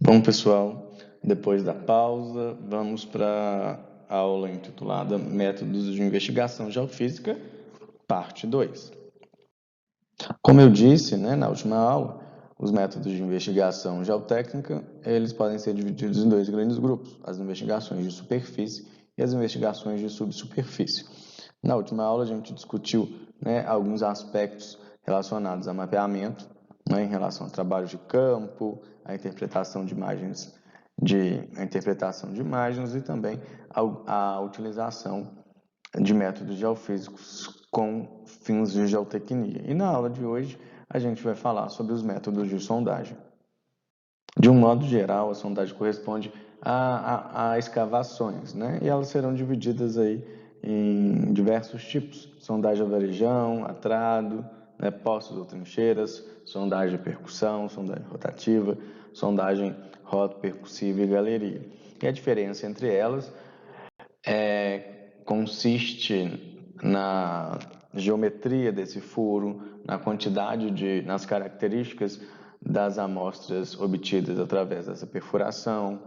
Bom, pessoal, depois da pausa, vamos para a aula intitulada Métodos de Investigação Geofísica, parte 2. Como eu disse, na última aula, os métodos de investigação geotécnica, eles podem ser divididos em dois grandes grupos, as investigações de superfície e as investigações de subsuperfície. Na última aula, a gente discutiu alguns aspectos relacionados a mapeamento, em relação ao trabalho de campo, a interpretação de imagens e também a utilização de métodos geofísicos com fins de geotecnia. E na aula de hoje a gente vai falar sobre os métodos de sondagem. De um modo geral, a sondagem corresponde a escavações, e elas serão divididas aí em diversos tipos: sondagem a varejão, atrado, poços ou trincheiras, sondagem de percussão, sondagem rotativa, sondagem roto-percussiva e galeria. E a diferença entre elas consiste na geometria desse furo, na quantidade nas características das amostras obtidas através dessa perfuração,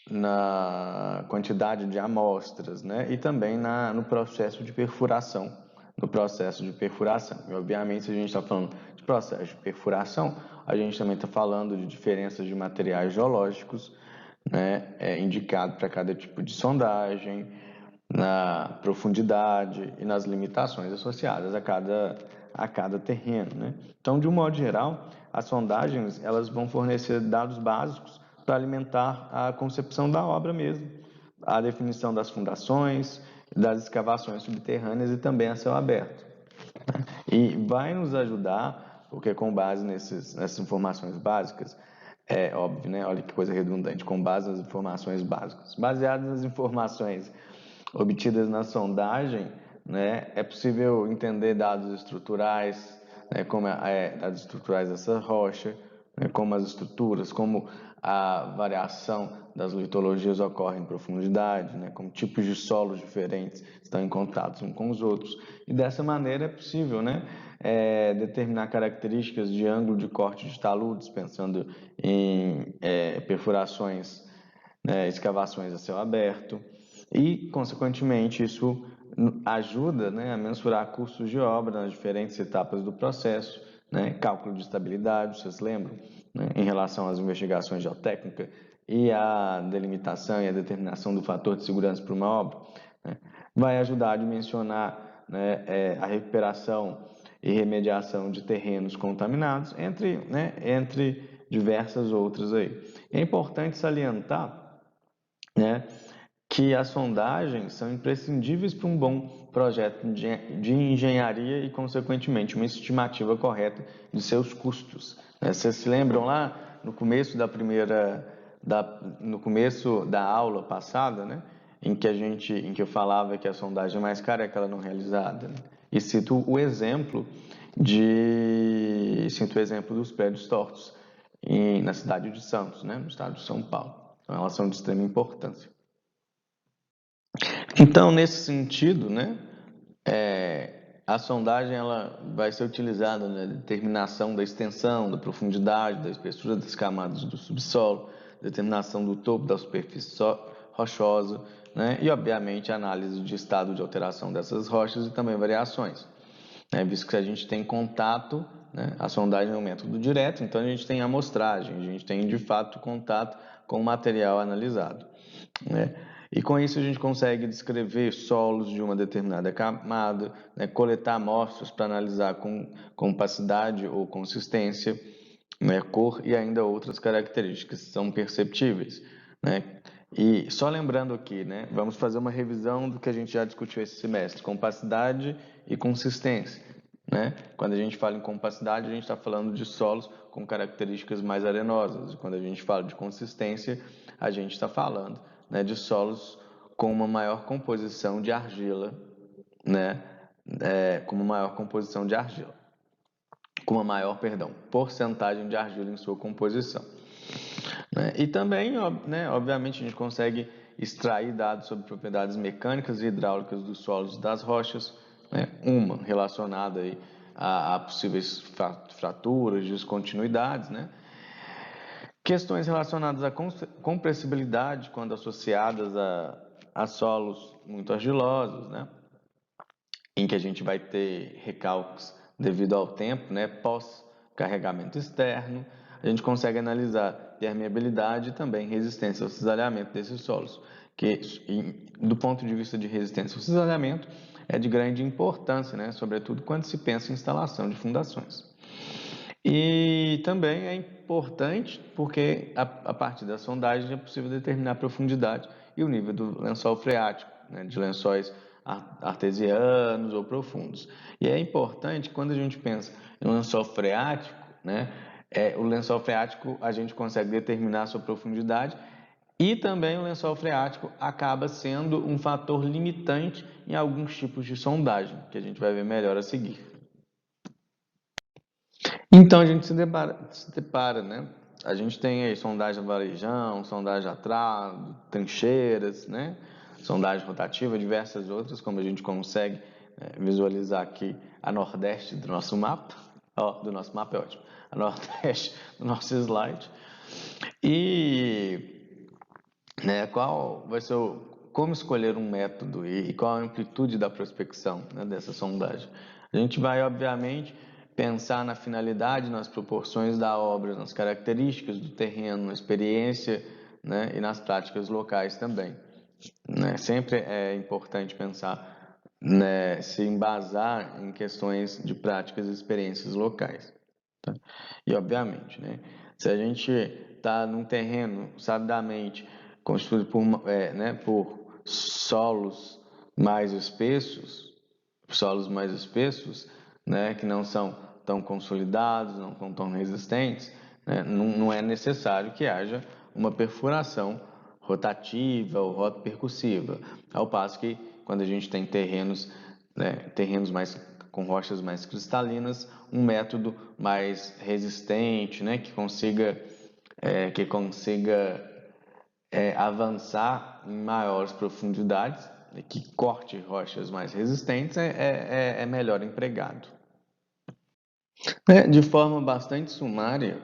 na quantidade de amostras, e também no processo de perfuração. E, obviamente, se a gente está falando de processo de perfuração, a gente também está falando de diferenças de materiais geológicos, indicado para cada tipo de sondagem, na profundidade e nas limitações associadas a cada terreno. Então, de um modo geral, as sondagens elas vão fornecer dados básicos para alimentar a concepção da obra mesmo, a definição das fundações, das escavações subterrâneas e também a céu aberto. E vai nos ajudar, porque com base nessas informações básicas, é óbvio, olha que coisa redundante, com base nas informações básicas, baseadas nas informações obtidas na sondagem, é possível entender dados estruturais, como dados estruturais dessa rocha, como as estruturas, como a variação das litologias ocorre em profundidade, como tipos de solos diferentes estão em contato uns com os outros. E dessa maneira é possível determinar características de ângulo de corte de taludes, pensando em perfurações, escavações a céu aberto. E, consequentemente, isso ajuda a mensurar custos de obra nas diferentes etapas do processo, cálculo de estabilidade, vocês lembram, em relação às investigações geotécnicas e a delimitação e a determinação do fator de segurança para uma obra. Vai ajudar a dimensionar a recuperação e remediação de terrenos contaminados, entre diversas outras aí. É importante salientar, que as sondagens são imprescindíveis para um bom projeto de engenharia e, consequentemente, uma estimativa correta de seus custos. Vocês se lembram lá no começo no começo da aula passada, em que eu falava que a sondagem mais cara é aquela não realizada, e cito o exemplo dos prédios tortos na cidade de Santos, no estado de São Paulo. Então, elas são de extrema importância. Então, nesse sentido, a sondagem ela vai ser utilizada na determinação da extensão, da profundidade, da espessura das camadas do subsolo, determinação do topo da superfície rochosa, e, obviamente, a análise de estado de alteração dessas rochas e também variações. Visto que a gente tem contato, a sondagem é um método direto, então a gente tem amostragem, a gente tem, de fato, contato com o material analisado. E com isso a gente consegue descrever solos de uma determinada camada, coletar amostras para analisar com compacidade ou consistência, cor e ainda outras características que são perceptíveis. E só lembrando aqui, vamos fazer uma revisão do que a gente já discutiu esse semestre: compacidade e consistência. Quando a gente fala em compacidade, a gente está falando de solos com características mais arenosas. E quando a gente fala de consistência, a gente está falando de solos com uma maior composição de argila, com uma maior porcentagem de argila em sua composição. E também, obviamente, a gente consegue extrair dados sobre propriedades mecânicas e hidráulicas dos solos e das rochas, uma relacionada aí a possíveis fraturas, descontinuidades, Questões relacionadas à compressibilidade, quando associadas a solos muito argilosos, né? Em que a gente vai ter recalques devido ao tempo, né? Pós-carregamento externo. A gente consegue analisar permeabilidade e também resistência ao cisalhamento desses solos, que, do ponto de vista de resistência ao cisalhamento, é de grande importância, né? Sobretudo quando se pensa em instalação de fundações. E também é importante porque a partir da sondagem é possível determinar a profundidade e o nível do lençol freático, né, de lençóis artesianos ou profundos. E é importante quando a gente pensa em lençol freático, né, o lençol freático a gente consegue determinar a sua profundidade e também o lençol freático acaba sendo um fator limitante em alguns tipos de sondagem, que a gente vai ver melhor a seguir. Então a gente se depara, né? A gente tem aí sondagem a varejão, sondagem a trado, trincheiras, né? Sondagem rotativa, diversas outras, como a gente consegue visualizar aqui a nordeste do nosso mapa. Do nosso mapa é ótimo. A nordeste do nosso slide. E né, qual vai ser como escolher um método e qual a amplitude da prospecção, né, dessa sondagem? A gente vai, obviamente, pensar na finalidade, nas proporções da obra, nas características do terreno, na experiência, né, e nas práticas locais também. Né? Sempre é importante pensar, né, se embasar em questões de práticas e experiências locais. Tá? E, obviamente, né, se a gente está num terreno sabidamente constituído por solos mais espessos, né, que não são tão consolidados, não são tão resistentes, né, não é necessário que haja uma perfuração rotativa ou rotopercussiva. Ao passo que quando a gente tem terrenos, né, com rochas mais cristalinas, um método mais resistente, né, que consiga avançar em maiores profundidades, que corte rochas mais resistentes, é melhor empregado. De forma bastante sumária,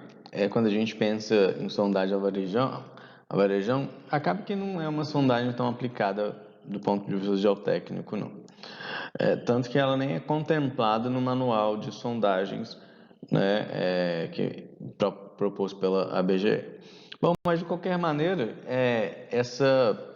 quando a gente pensa em sondagem a varejão acaba que não é uma sondagem tão aplicada do ponto de vista geotécnico, não. Tanto que ela nem é contemplada no manual de sondagens, né, proposto pela ABGE. Bom, mas de qualquer maneira, essa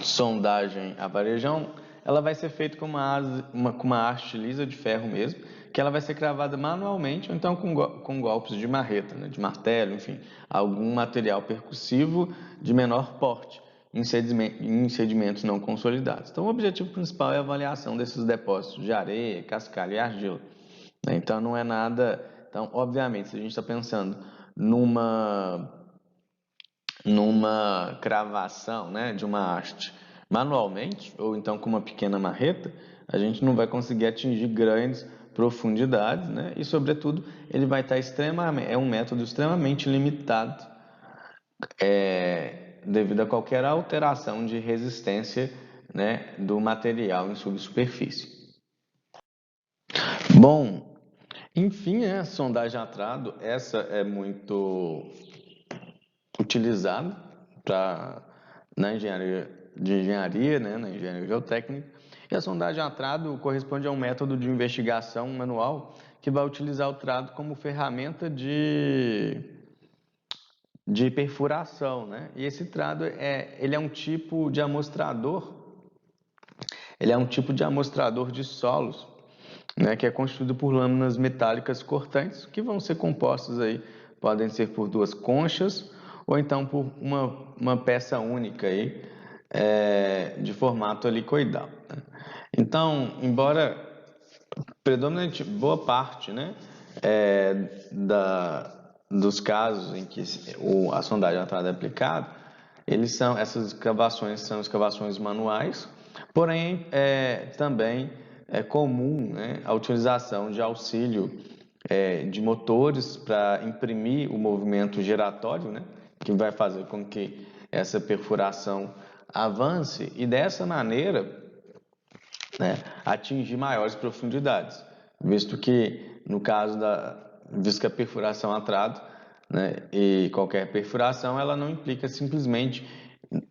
sondagem a varejão, ela vai ser feita com uma haste lisa de ferro mesmo, que ela vai ser cravada manualmente ou então com golpes de marreta, né, de martelo, enfim, algum material percussivo de menor porte em sedimentos não consolidados. Então, o objetivo principal é a avaliação desses depósitos de areia, cascalho e argila. Então, não é nada... Então, obviamente, se a gente está pensando numa cravação, né, de uma haste manualmente, ou então com uma pequena marreta, a gente não vai conseguir atingir grandes profundidades, né, e sobretudo ele vai estar um método extremamente limitado, devido a qualquer alteração de resistência, né, do material em subsuperfície. Bom, enfim, a sondagem a trado, essa é muito utilizado na engenharia, né, na engenharia geotécnica. E a sondagem a trado corresponde a um método de investigação manual que vai utilizar o trado como ferramenta de perfuração, né? E esse trado ele é um tipo de amostrador, de solos, né, que é constituído por lâminas metálicas cortantes que vão ser compostas aí, podem ser por duas conchas ou então por uma peça única aí, de formato helicoidal, né? Então, embora predominante boa parte, né, dos casos em que a sondagem a trado é aplicada, essas escavações são escavações manuais, porém também é comum, né, a utilização de auxílio de motores para imprimir o movimento giratório, né, que vai fazer com que essa perfuração avance e dessa maneira, né, atingir maiores profundidades, visto que no caso visto que a perfuração a trado né? E qualquer perfuração, ela não implica simplesmente,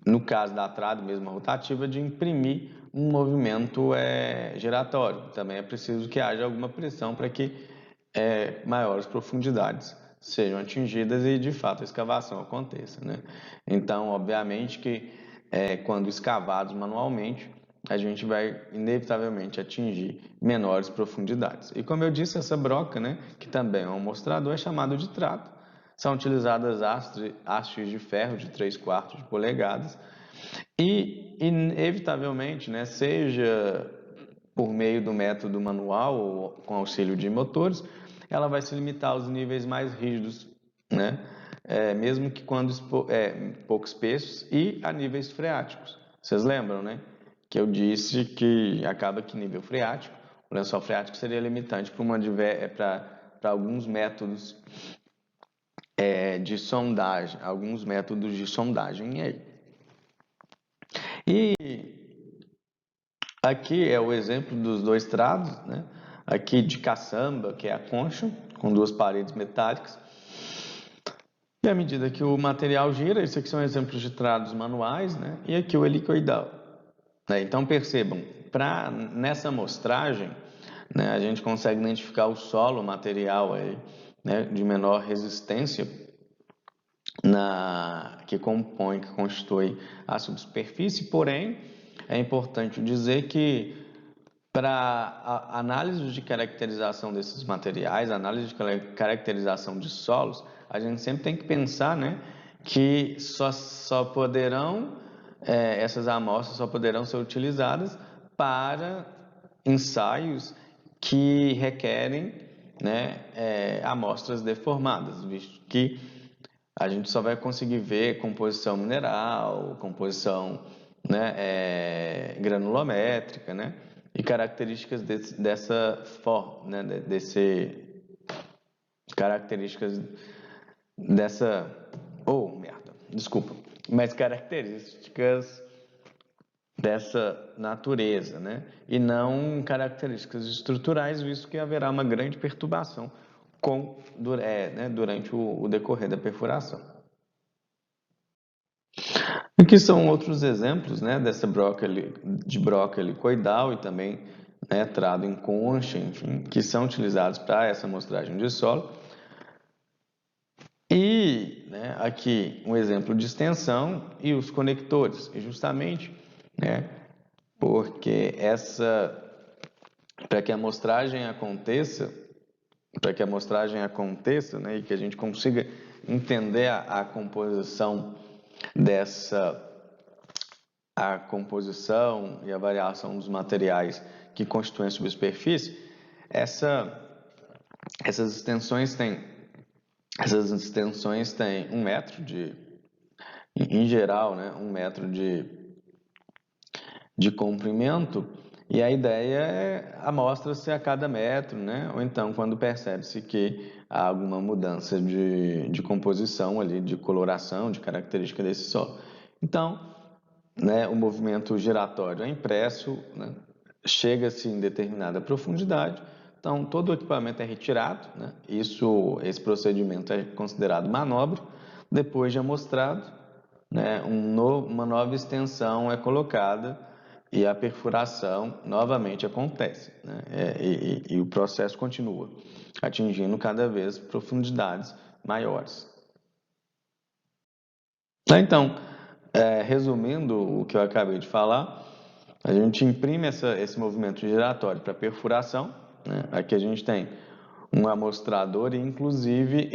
no caso da trave mesmo rotativa, de imprimir um movimento giratório. Também é preciso que haja alguma pressão para que maiores profundidades sejam atingidas e, de fato, a escavação aconteça, né? Então, obviamente que quando escavados manualmente, a gente vai inevitavelmente atingir menores profundidades. E como eu disse, essa broca, né, que também é um mostrador, é chamado de trato. São utilizadas hastes de ferro de 3/4 de polegadas e, inevitavelmente, né, seja por meio do método manual ou com auxílio de motores, ela vai se limitar aos níveis mais rígidos, né? Mesmo que quando pouco espessos e a níveis freáticos. Vocês lembram, né? Que eu disse que acaba que nível freático, o lençol freático seria limitante para alguns métodos de sondagem, alguns métodos de sondagem aí. E aqui é o exemplo dos dois trados, né? Aqui de caçamba, que é a concha, com duas paredes metálicas. E à medida que o material gira, isso aqui são exemplos de trados manuais, né? E aqui o helicoidal. Então percebam, nessa amostragem, né, a gente consegue identificar o solo, o material aí, né, de menor resistência que constitui a subsuperfície, porém, é importante dizer que para a análise de caracterização desses materiais, análise de caracterização de solos, a gente sempre tem que pensar, né, que essas amostras só poderão ser utilizadas para ensaios que requerem, né, amostras deformadas, visto que a gente só vai conseguir ver composição mineral, composição, né, granulométrica, né, e características dessa forma, né, características dessa, desculpa, mas características dessa natureza, né, e não características estruturais, visto que haverá uma grande perturbação durante o decorrer da perfuração. Aqui são outros exemplos, né, de broca helicoidal e também, né, trado em concha, enfim, que são utilizados para essa amostragem de solo. E, né, aqui um exemplo de extensão e os conectores, e justamente, né, porque para que a amostragem aconteça, né, e que a gente consiga entender a composição e a variação dos materiais que constituem a subsuperfície, essas extensões têm 1 metro em geral, né, 1 metro de comprimento, e a ideia é amostra-se a cada metro, né, ou então quando percebe-se que há alguma mudança de composição ali, de coloração, de característica desse solo. Então, né, o movimento giratório é impresso, né, chega-se em determinada profundidade, então todo o equipamento é retirado, né, esse procedimento é considerado manobra, depois de amostrado, né, uma nova extensão é colocada e a perfuração novamente acontece, né, e o processo continua, atingindo cada vez profundidades maiores. Então, resumindo o que eu acabei de falar, a gente imprime esse movimento giratório para perfuração, né? Aqui a gente tem um amostrador e inclusive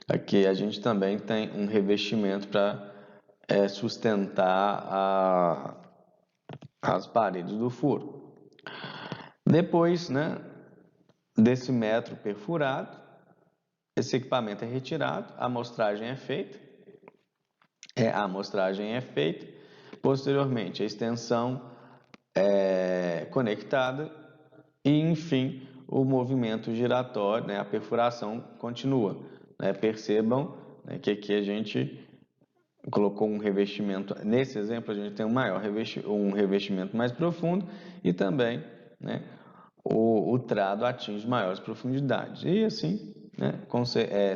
aqui a gente também tem um revestimento para sustentar as paredes do furo. Depois, né, desse metro perfurado, esse equipamento é retirado, a amostragem é feita. Posteriormente, a extensão é conectada e, enfim, o movimento giratório, né, a perfuração continua. Né? Percebam, né, que aqui a gente colocou um revestimento, nesse exemplo a gente tem um revestimento mais profundo e também, né, o trado atinge maiores profundidades. E assim, né,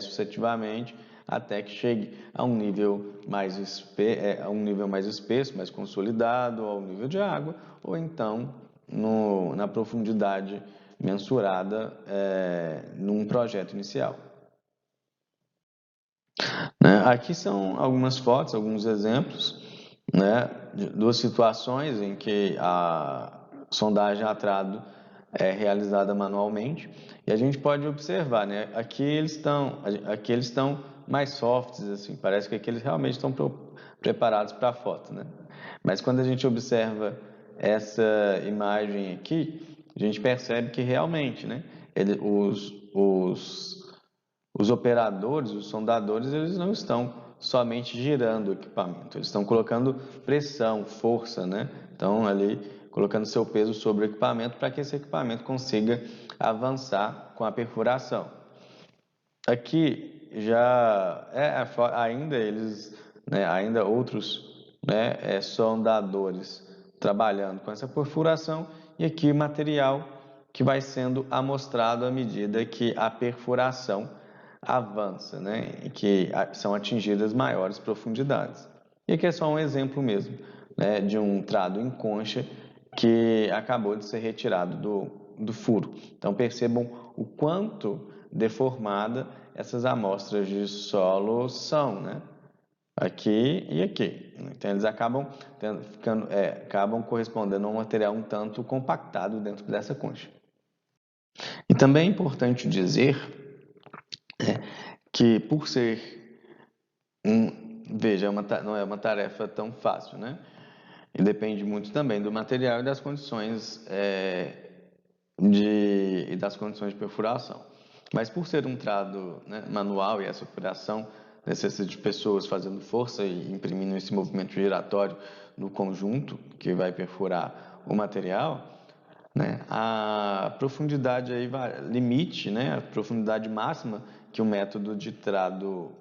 sucessivamente, até que chegue a um nível mais espesso, mais consolidado, ao nível de água, ou então na profundidade mensurada num projeto inicial. Né? Aqui são algumas fotos, alguns exemplos, né, de duas situações em que a sondagem a trado é realizada manualmente, e a gente pode observar, né, aqui eles estão mais softs, assim, parece que aqui eles realmente estão preparados para a foto, né? Mas quando a gente observa essa imagem aqui, a gente percebe que realmente, né, os operadores, os sondadores, eles não estão somente girando o equipamento, eles estão colocando pressão, força, né? Estão ali colocando seu peso sobre o equipamento para que esse equipamento consiga avançar com a perfuração. Aqui já ainda eles, né, ainda outros, né, sondadores trabalhando com essa perfuração, e aqui material que vai sendo amostrado à medida que a perfuração avança, né, e que são atingidas maiores profundidades. E aqui é só um exemplo mesmo, né, de um trado em concha que acabou de ser retirado do furo. Então percebam o quanto deformada essas amostras de solo são, né? Aqui e aqui. Então eles acabam correspondendo a um material um tanto compactado dentro dessa concha. E também é importante dizer que por ser veja, não é uma tarefa tão fácil, né? E depende muito também do material e das condições das condições de perfuração. Mas por ser um trado, né, manual, e essa perfuração necessita de pessoas fazendo força e imprimindo esse movimento giratório no conjunto que vai perfurar o material, né, a profundidade aí limite, né, a profundidade máxima que o método de trado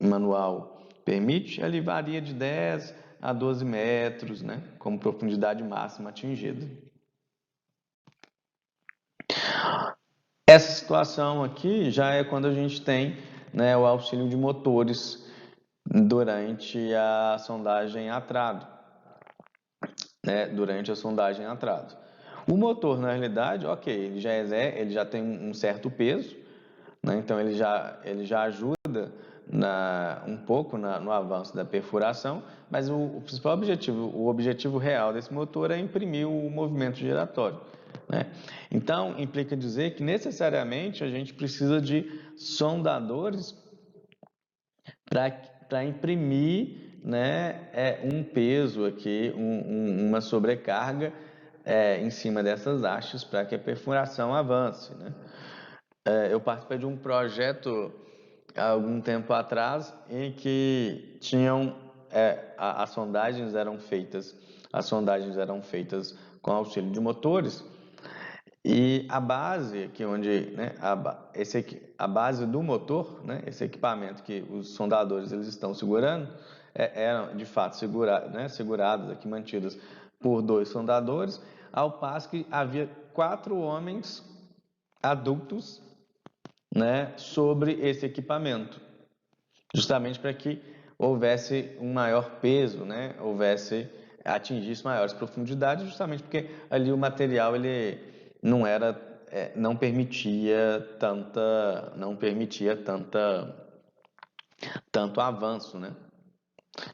manual permite, ele varia de 10 a 12 metros, né, como profundidade máxima atingida. Essa situação aqui já é quando a gente tem, né, o auxílio de motores durante a sondagem a trado, né, durante a sondagem a trado. O motor, na realidade, ok, ele já tem um certo peso, né, então ele já ajuda um pouco no avanço da perfuração, mas o principal objetivo, o objetivo real desse motor é imprimir o movimento giratório, né? Então, implica dizer que necessariamente a gente precisa de sondadores para imprimir, né, um peso aqui, uma sobrecarga em cima dessas hastes para que a perfuração avance, né? Eu participei de um projeto há algum tempo atrás em que as sondagens eram feitas com auxílio de motores, e a base aqui onde, né, a base do motor, né, esse equipamento que os sondadores eles estão segurando, eram de fato segurados aqui, mantidos por 2 sondadores, ao passo que havia 4 homens adultos, né, sobre esse equipamento, justamente para que houvesse um maior peso, né, atingisse maiores profundidades, justamente porque ali o material ele não permitia tanto avanço, né?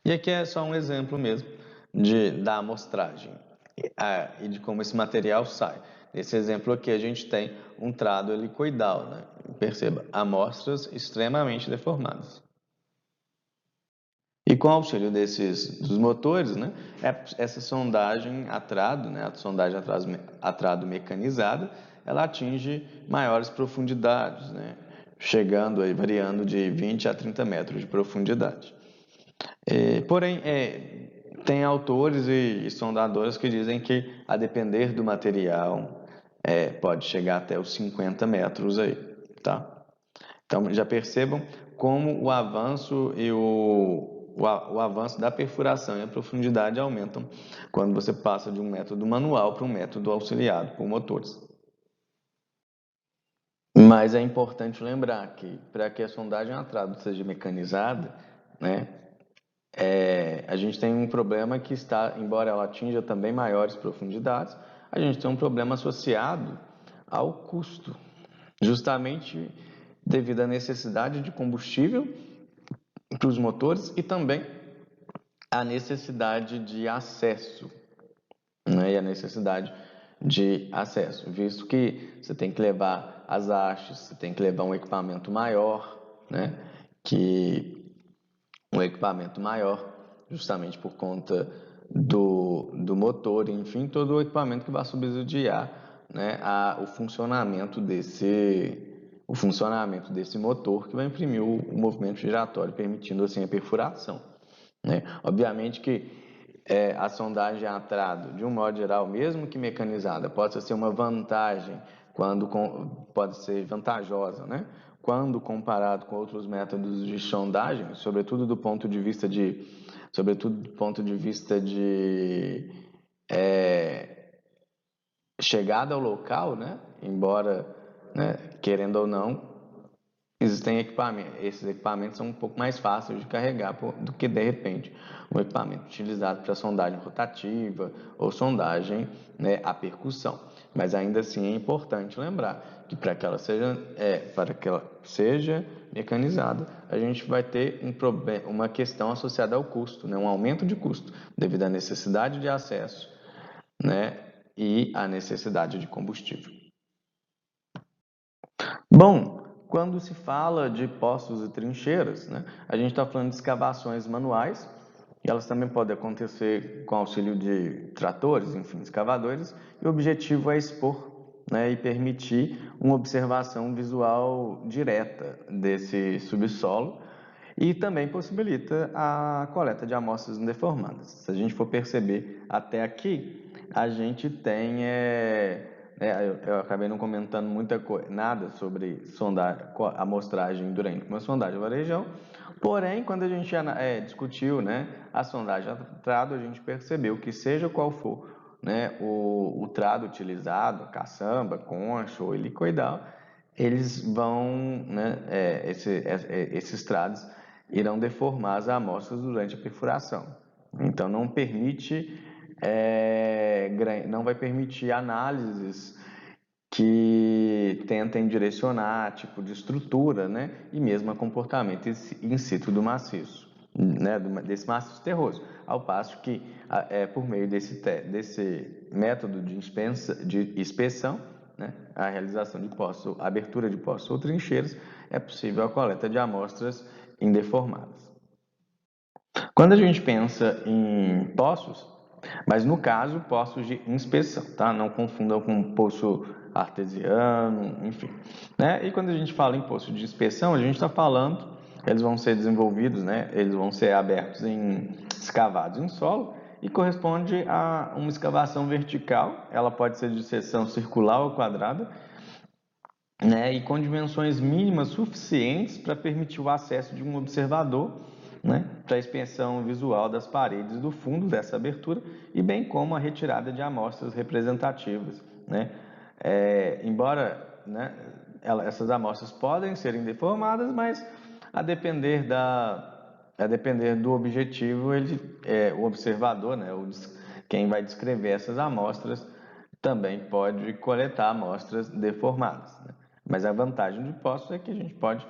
E aqui é só um exemplo mesmo da amostragem e de como esse material sai. Nesse exemplo aqui a gente tem um trado helicoidal, né? Perceba, amostras extremamente deformadas. E com o auxílio dos motores, né, essa sondagem a trado, né, a sondagem a trado mecanizada, ela atinge maiores profundidades, né, chegando aí, variando de 20 a 30 metros de profundidade. Porém, tem autores e sondadores que dizem que, a depender do material, pode chegar até os 50 metros aí, tá? Então, já percebam como o avanço o avanço da perfuração e a profundidade aumentam quando você passa de um método manual para um método auxiliado por motores. Mas é importante lembrar que para que a sondagem a trado seja mecanizada, né, a gente tem um problema que está, embora ela atinja também maiores profundidades, a gente tem um problema associado ao custo, justamente devido à necessidade de combustível para os motores e também a necessidade de acesso, né, e a necessidade de acesso, visto que você tem que levar as hastes, você tem que levar um equipamento maior, né, que um equipamento maior, justamente por conta do motor, enfim, todo o equipamento que vai subsidiar, né, o funcionamento desse motor que vai imprimir o movimento giratório, permitindo assim a perfuração, né? Obviamente que a sondagem a trado, de um modo geral, mesmo que mecanizada, pode ser uma vantagem pode ser vantajosa, né? Quando comparado com outros métodos de sondagem, sobretudo do ponto de vista de chegada ao local, né? Embora, né, querendo ou não, existem equipamentos, esses equipamentos são um pouco mais fáceis de carregar do que, de repente, um equipamento utilizado para sondagem rotativa ou sondagem, né, a percussão. Mas ainda assim é importante lembrar que para que ela seja mecanizada, a gente vai ter uma questão associada ao custo, né, um aumento de custo, devido à necessidade de acesso, né, e à necessidade de combustível. Bom, quando se fala de poços e trincheiras, né, a gente está falando de escavações manuais, e elas também podem acontecer com auxílio de tratores, enfim, escavadores, e o objetivo é expor, né, e permitir uma observação visual direta desse subsolo e também possibilita a coleta de amostras deformadas. Se a gente for perceber até aqui, a gente tem eu acabei não comentando nada sobre amostragem durante uma sondagem varejão, porém, quando a gente discutiu, né, a sondagem a trado, a gente percebeu que seja qual for, né, o trado utilizado, caçamba, concha ou helicoidal, eles vão, né, esses trados irão deformar as amostras durante a perfuração. Então, não vai permitir análises que tentem direcionar tipo de estrutura, né, e mesmo a comportamento in situ do maciço, né, desse maciço terroso, ao passo que por meio desse método de inspeção, né, a realização de poços, abertura de poços ou trincheiras, é possível a coleta de amostras indeformadas. Quando a gente pensa em poços, mas no caso, poços de inspeção, tá? Não confundam com poço artesiano, enfim, né? E quando a gente fala em poço de inspeção, a gente está falando, eles vão ser desenvolvidos, né? Eles vão ser escavados em solo e corresponde a uma escavação vertical. Ela pode ser de seção circular ou quadrada, né? E com dimensões mínimas suficientes para permitir o acesso de um observador, né, para a inspeção visual das paredes do fundo dessa abertura e bem como a retirada de amostras representativas, né? Embora, né, essas amostras podem ser deformadas, mas a depender do objetivo, o observador, né, quem vai descrever essas amostras, também pode coletar amostras deformadas, né? Mas a vantagem de poços é que a gente pode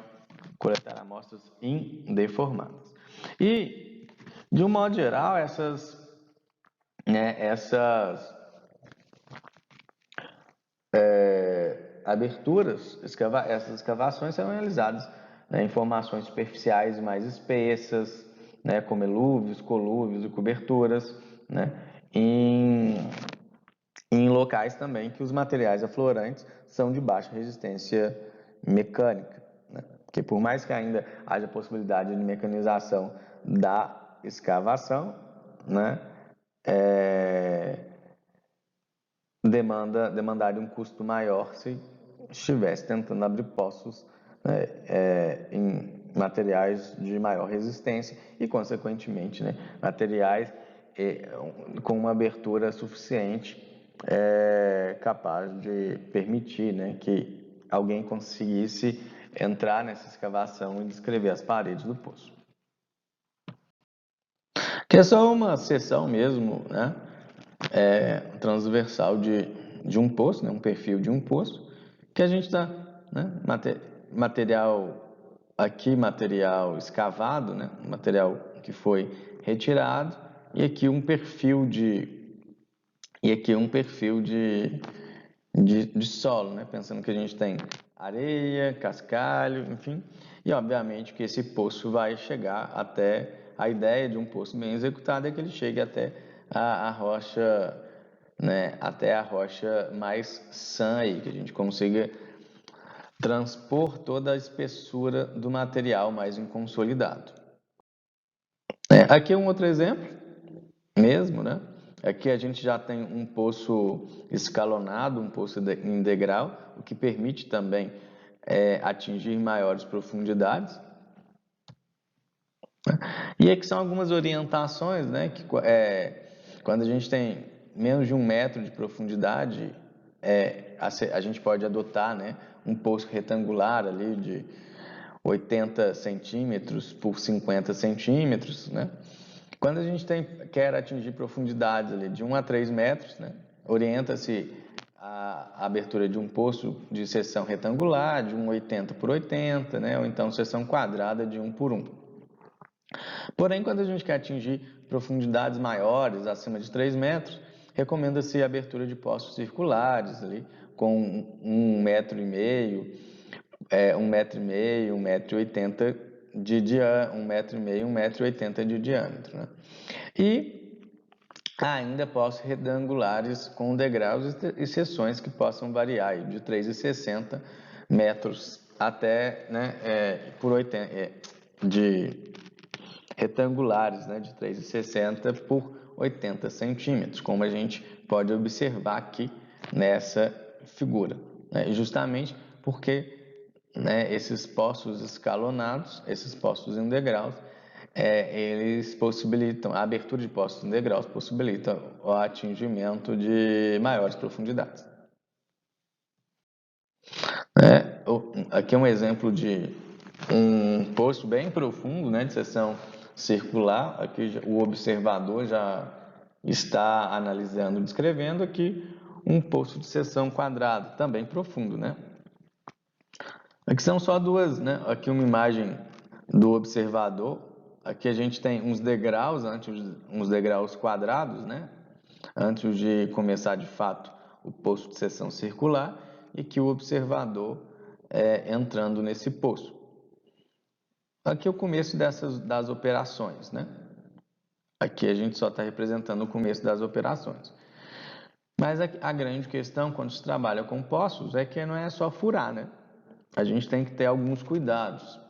coletar amostras indeformadas. E, de um modo geral, essas aberturas, essas escavações são realizadas, né, em formações superficiais mais espessas, né, como elúvios, colúvios e coberturas, né, em locais também que os materiais aflorantes são de baixa resistência mecânica, né? Porque por mais que ainda haja possibilidade de mecanização da escavação, né, demandaria um custo maior se estivesse tentando abrir poços, né, em materiais de maior resistência e, consequentemente, né, materiais com uma abertura suficiente capaz de permitir, né, que alguém conseguisse entrar nessa escavação e descrever as paredes do poço. Que é só uma seção mesmo, né? Transversal de um poço, né? Um perfil de um poço, que a gente está, né? Material escavado, né? Material que foi retirado, e aqui um perfil de solo, né? Pensando que a gente tem areia, cascalho, enfim, e obviamente que esse poço vai chegar até, a ideia de um poço bem executado é que ele chegue até a rocha, né? Até a rocha mais sã aí, que a gente consiga transpor toda a espessura do material mais inconsolidado. Aqui é um outro exemplo mesmo, né? Aqui a gente já tem um poço escalonado, um poço em degrau, o que permite também atingir maiores profundidades. E aqui são algumas orientações, né? Que quando a gente tem menos de 1 metro de profundidade, a gente pode adotar, né, um poço retangular ali de 80 centímetros por 50 centímetros, né? Quando a gente quer atingir profundidades ali de 1 a 3 metros, né, orienta-se a abertura de um poço de seção retangular de 1,80 por 80, né, ou então seção quadrada de 1 por 1. Porém, quando a gente quer atingir profundidades maiores, acima de 3 metros, recomenda-se a abertura de poços circulares ali, com 1,5 metro, 1,5 metro, 1,80 de diâmetro, 1,5 metro, 1,80 de diâmetro, né? E ainda poços retangulares com degraus e seções que possam variar de 3,60 metros até, né, por 80, de retangulares, né, de 3,60 por 80 centímetros, como a gente pode observar aqui nessa figura, né? Justamente porque, né, esses poços escalonados, esses poços em degraus, eles possibilitam, a abertura de poços em degraus possibilita o atingimento de maiores profundidades. Aqui é um exemplo de um poço bem profundo, né, de seção circular. Aqui o observador já está analisando, descrevendo aqui um poço de seção quadrada, também profundo, né? Aqui são só duas, né? Aqui uma imagem do observador. Aqui a gente tem uns degraus, uns degraus quadrados, né? Antes de começar de fato o poço de seção circular, e que o observador entrando nesse poço. Aqui é o começo das operações, né? Aqui a gente só está representando o começo das operações. Mas a grande questão quando se trabalha com poços é que não é só furar, né? A gente tem que ter alguns cuidados.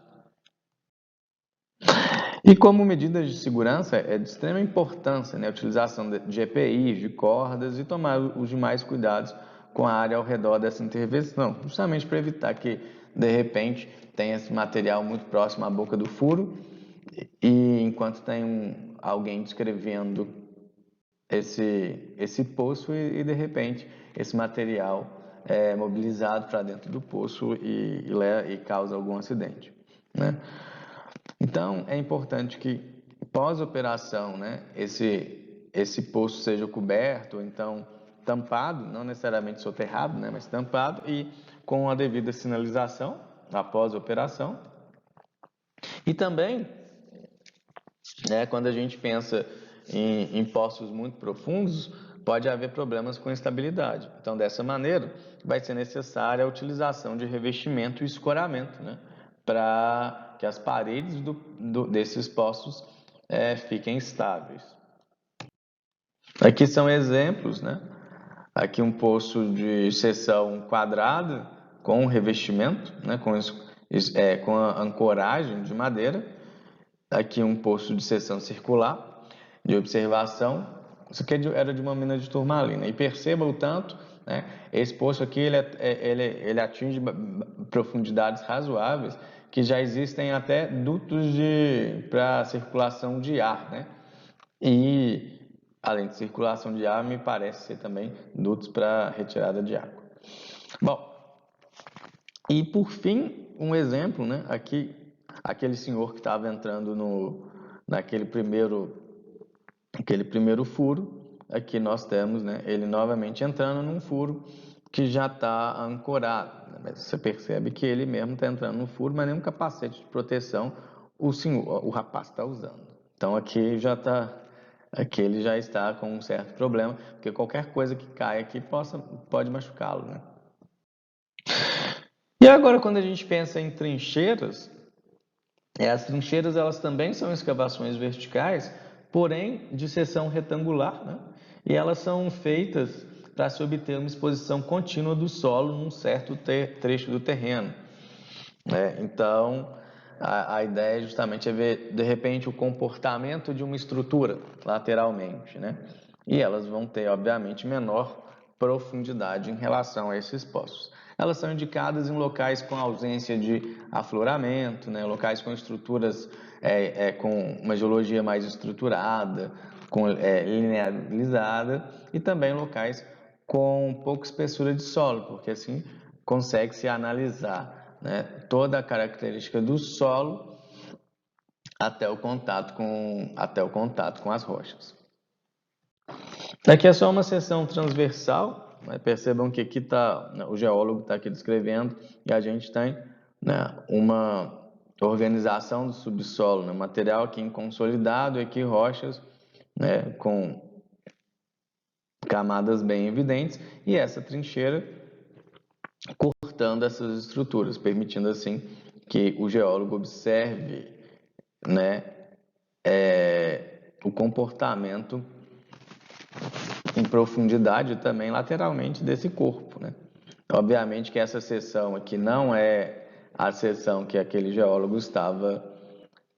E como medidas de segurança, é de extrema importância, né, a utilização de EPIs, de cordas e tomar os demais cuidados com a área ao redor dessa intervenção, justamente para evitar que, de repente, tenha esse material muito próximo à boca do furo e enquanto tem alguém descrevendo esse poço e, de repente, esse material é mobilizado para dentro do poço e causa algum acidente, né? Então, é importante que, pós-operação, né, esse poço seja coberto, ou então tampado, não necessariamente soterrado, né, mas tampado e com a devida sinalização após a operação. E também, né, quando a gente pensa em poços muito profundos, pode haver problemas com estabilidade. Então, dessa maneira, vai ser necessária a utilização de revestimento e escoramento, né, para que as paredes desses poços fiquem estáveis. Aqui são exemplos, né? Aqui um poço de seção quadrada com revestimento, né, com a ancoragem de madeira. Aqui um poço de seção circular de observação. Isso aqui era de uma mina de turmalina. E perceba o tanto, né, esse poço aqui ele atinge profundidades razoáveis, que já existem até dutos para circulação de ar, né? E além de circulação de ar, me parece ser também dutos para retirada de água. Bom, E por fim, um exemplo, né? Aqui, aquele senhor que estava entrando naquele aquele primeiro furo, aqui nós temos, né, ele novamente entrando num furo que já está ancorado, né? Mas você percebe que ele mesmo está entrando no furo, mas nenhum capacete de proteção o rapaz está usando. Então aqui ele já está com um certo problema, porque qualquer coisa que caia aqui pode machucá-lo, né? E agora quando a gente pensa em trincheiras, as trincheiras elas também são escavações verticais, porém de seção retangular, né? E elas são feitas para se obter uma exposição contínua do solo num certo trecho do terreno, né? Então, a ideia justamente é ver, de repente, o comportamento de uma estrutura lateralmente, né? E elas vão ter, obviamente, menor profundidade em relação a esses poços. Elas são indicadas em locais com ausência de afloramento, né? Locais com estruturas com uma geologia mais estruturada, linearizada, e também locais com pouca espessura de solo, porque assim consegue-se analisar, né, toda a característica do solo até o contato com as rochas. Aqui é só uma seção transversal, né? Percebam que aqui está, né, o geólogo está aqui descrevendo e a gente tem, né, uma organização do subsolo, né, material aqui em consolidado, aqui rochas, né, com camadas bem evidentes, e essa trincheira cortando essas estruturas, permitindo assim que o geólogo observe, né, o comportamento em profundidade também lateralmente desse corpo, né? Obviamente que essa seção aqui não é a seção que aquele geólogo estava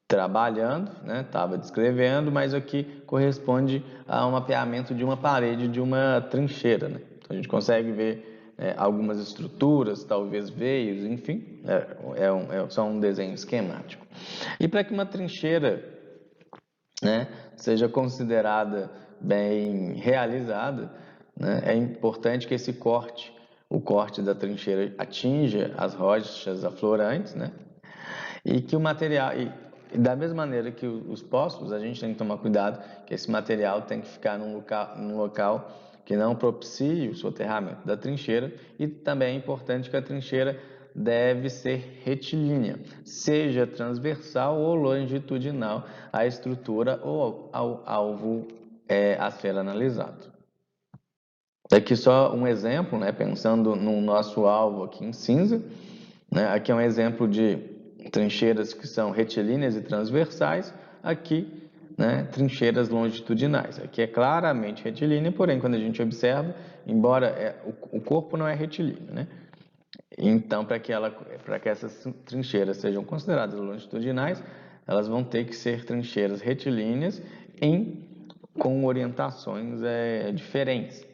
trabalhando, né? Estava descrevendo, mas aqui corresponde a um mapeamento de uma parede de uma trincheira, né? Então a gente consegue ver algumas estruturas, talvez veios, enfim, só um desenho esquemático. E para que uma trincheira, né, seja considerada bem realizada, né, é importante que o corte da trincheira atinja as rochas aflorantes, né, e que o material, e da mesma maneira que os poços, a gente tem que tomar cuidado que esse material tem que ficar num local que não propicie o soterramento da trincheira, e também é importante que a trincheira deve ser retilínea, seja transversal ou longitudinal à estrutura ou ao alvo a ser analisado. Aqui só um exemplo, né, pensando no nosso alvo aqui em cinza, né, aqui é um exemplo de trincheiras que são retilíneas e transversais, aqui, né, trincheiras longitudinais. Aqui é claramente retilínea, porém, quando a gente observa, embora o corpo não é retilíneo, né? Então, para que essas trincheiras sejam consideradas longitudinais, elas vão ter que ser trincheiras retilíneas com orientações diferentes.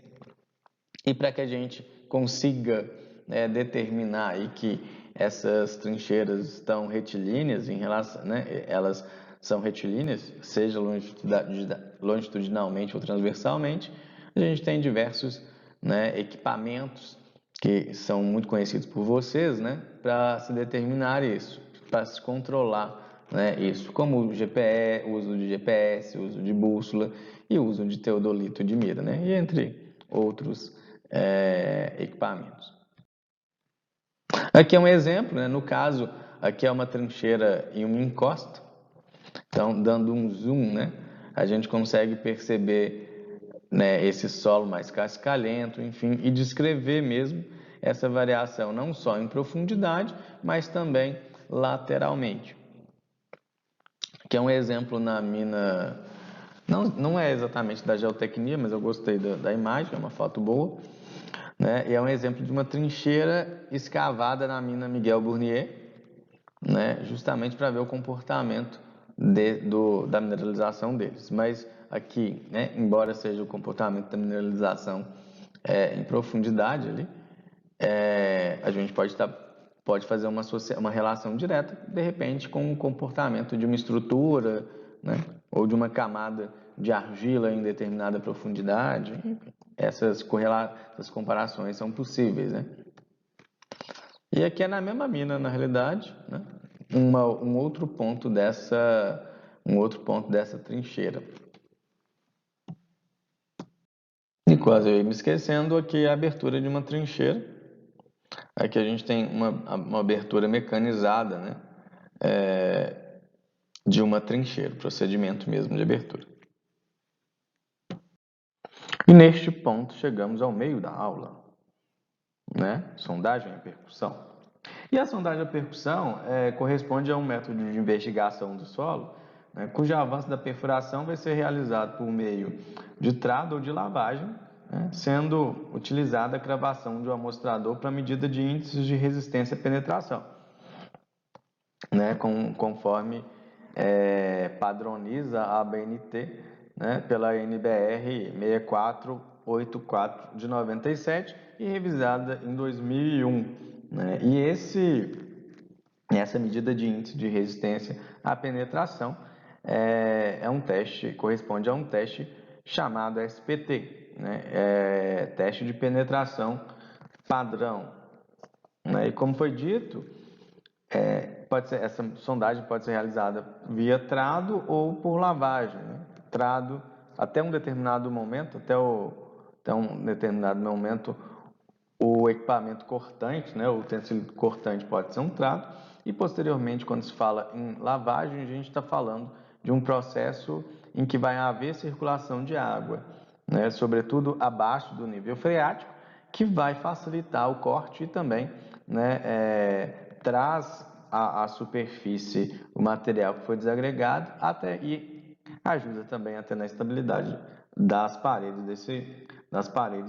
E para que a gente consiga determinar aí que essas trincheiras estão retilíneas em relação, né, elas são retilíneas, seja longitudinalmente ou transversalmente, a gente tem diversos, né, equipamentos que são muito conhecidos por vocês, né, para se determinar isso, para se controlar, né, isso, como o GPS, o uso de GPS, o uso de bússola e o uso de teodolito de mira, né, e entre outros equipamentos. Aqui é um exemplo, né? No caso, aqui é uma trincheira em uma encosta, então dando um zoom, né? A gente consegue perceber, né, esse solo mais cascalento, enfim, e descrever mesmo essa variação não só em profundidade, mas também lateralmente. Aqui é um exemplo na mina, não é exatamente da geotecnia, mas eu gostei da imagem, é uma foto boa, né? E é um exemplo de uma trincheira escavada na mina Miguel Burnier, né? Justamente para ver o comportamento da mineralização deles. Mas aqui, né, embora seja o comportamento da mineralização em profundidade ali, a gente pode fazer uma relação direta, de repente, com o comportamento de uma estrutura, né, ou de uma camada de argila em determinada profundidade. Essas comparações são possíveis, né? E aqui é na mesma mina, na realidade, né? Um outro ponto dessa trincheira. E quase eu ia me esquecendo, aqui é a abertura de uma trincheira. Aqui a gente tem uma abertura mecanizada, né? De uma trincheira, procedimento mesmo de abertura. E neste ponto chegamos ao meio da aula, né? Sondagem e percussão. E a sondagem e percussão corresponde a um método de investigação do solo, né, cujo avanço da perfuração vai ser realizado por meio de trado ou de lavagem, né, sendo utilizada a cravação de um amostrador para medida de índices de resistência à penetração, né, conforme padroniza a ABNT, né, pela NBR 6484 de 97 e revisada em 2001. Né, e essa medida de índice de resistência à penetração corresponde a um teste chamado SPT, né, teste de penetração padrão. Né, e como foi dito, essa sondagem pode ser realizada via trado ou por lavagem. Né? Trado até um determinado momento, o equipamento cortante, né, o utensílio cortante pode ser um trado, e posteriormente, quando se fala em lavagem, a gente está falando de um processo em que vai haver circulação de água, né, sobretudo abaixo do nível freático, que vai facilitar o corte e também, né, traz à superfície o material que foi desagregado e ajuda também até na estabilidade das paredes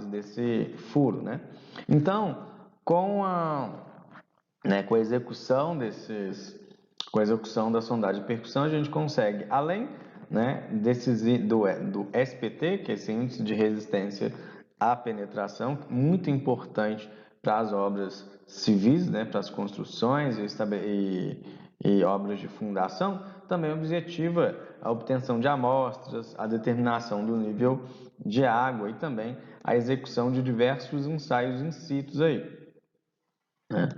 desse furo, né? Então, com a execução da sondagem de percussão, a gente consegue, além, né, do SPT, que é esse índice de resistência à penetração, muito importante para as obras civis, né, para as construções e obras de fundação, também objetiva a obtenção de amostras, a determinação do nível de água e também a execução de diversos ensaios in situ aí. Né?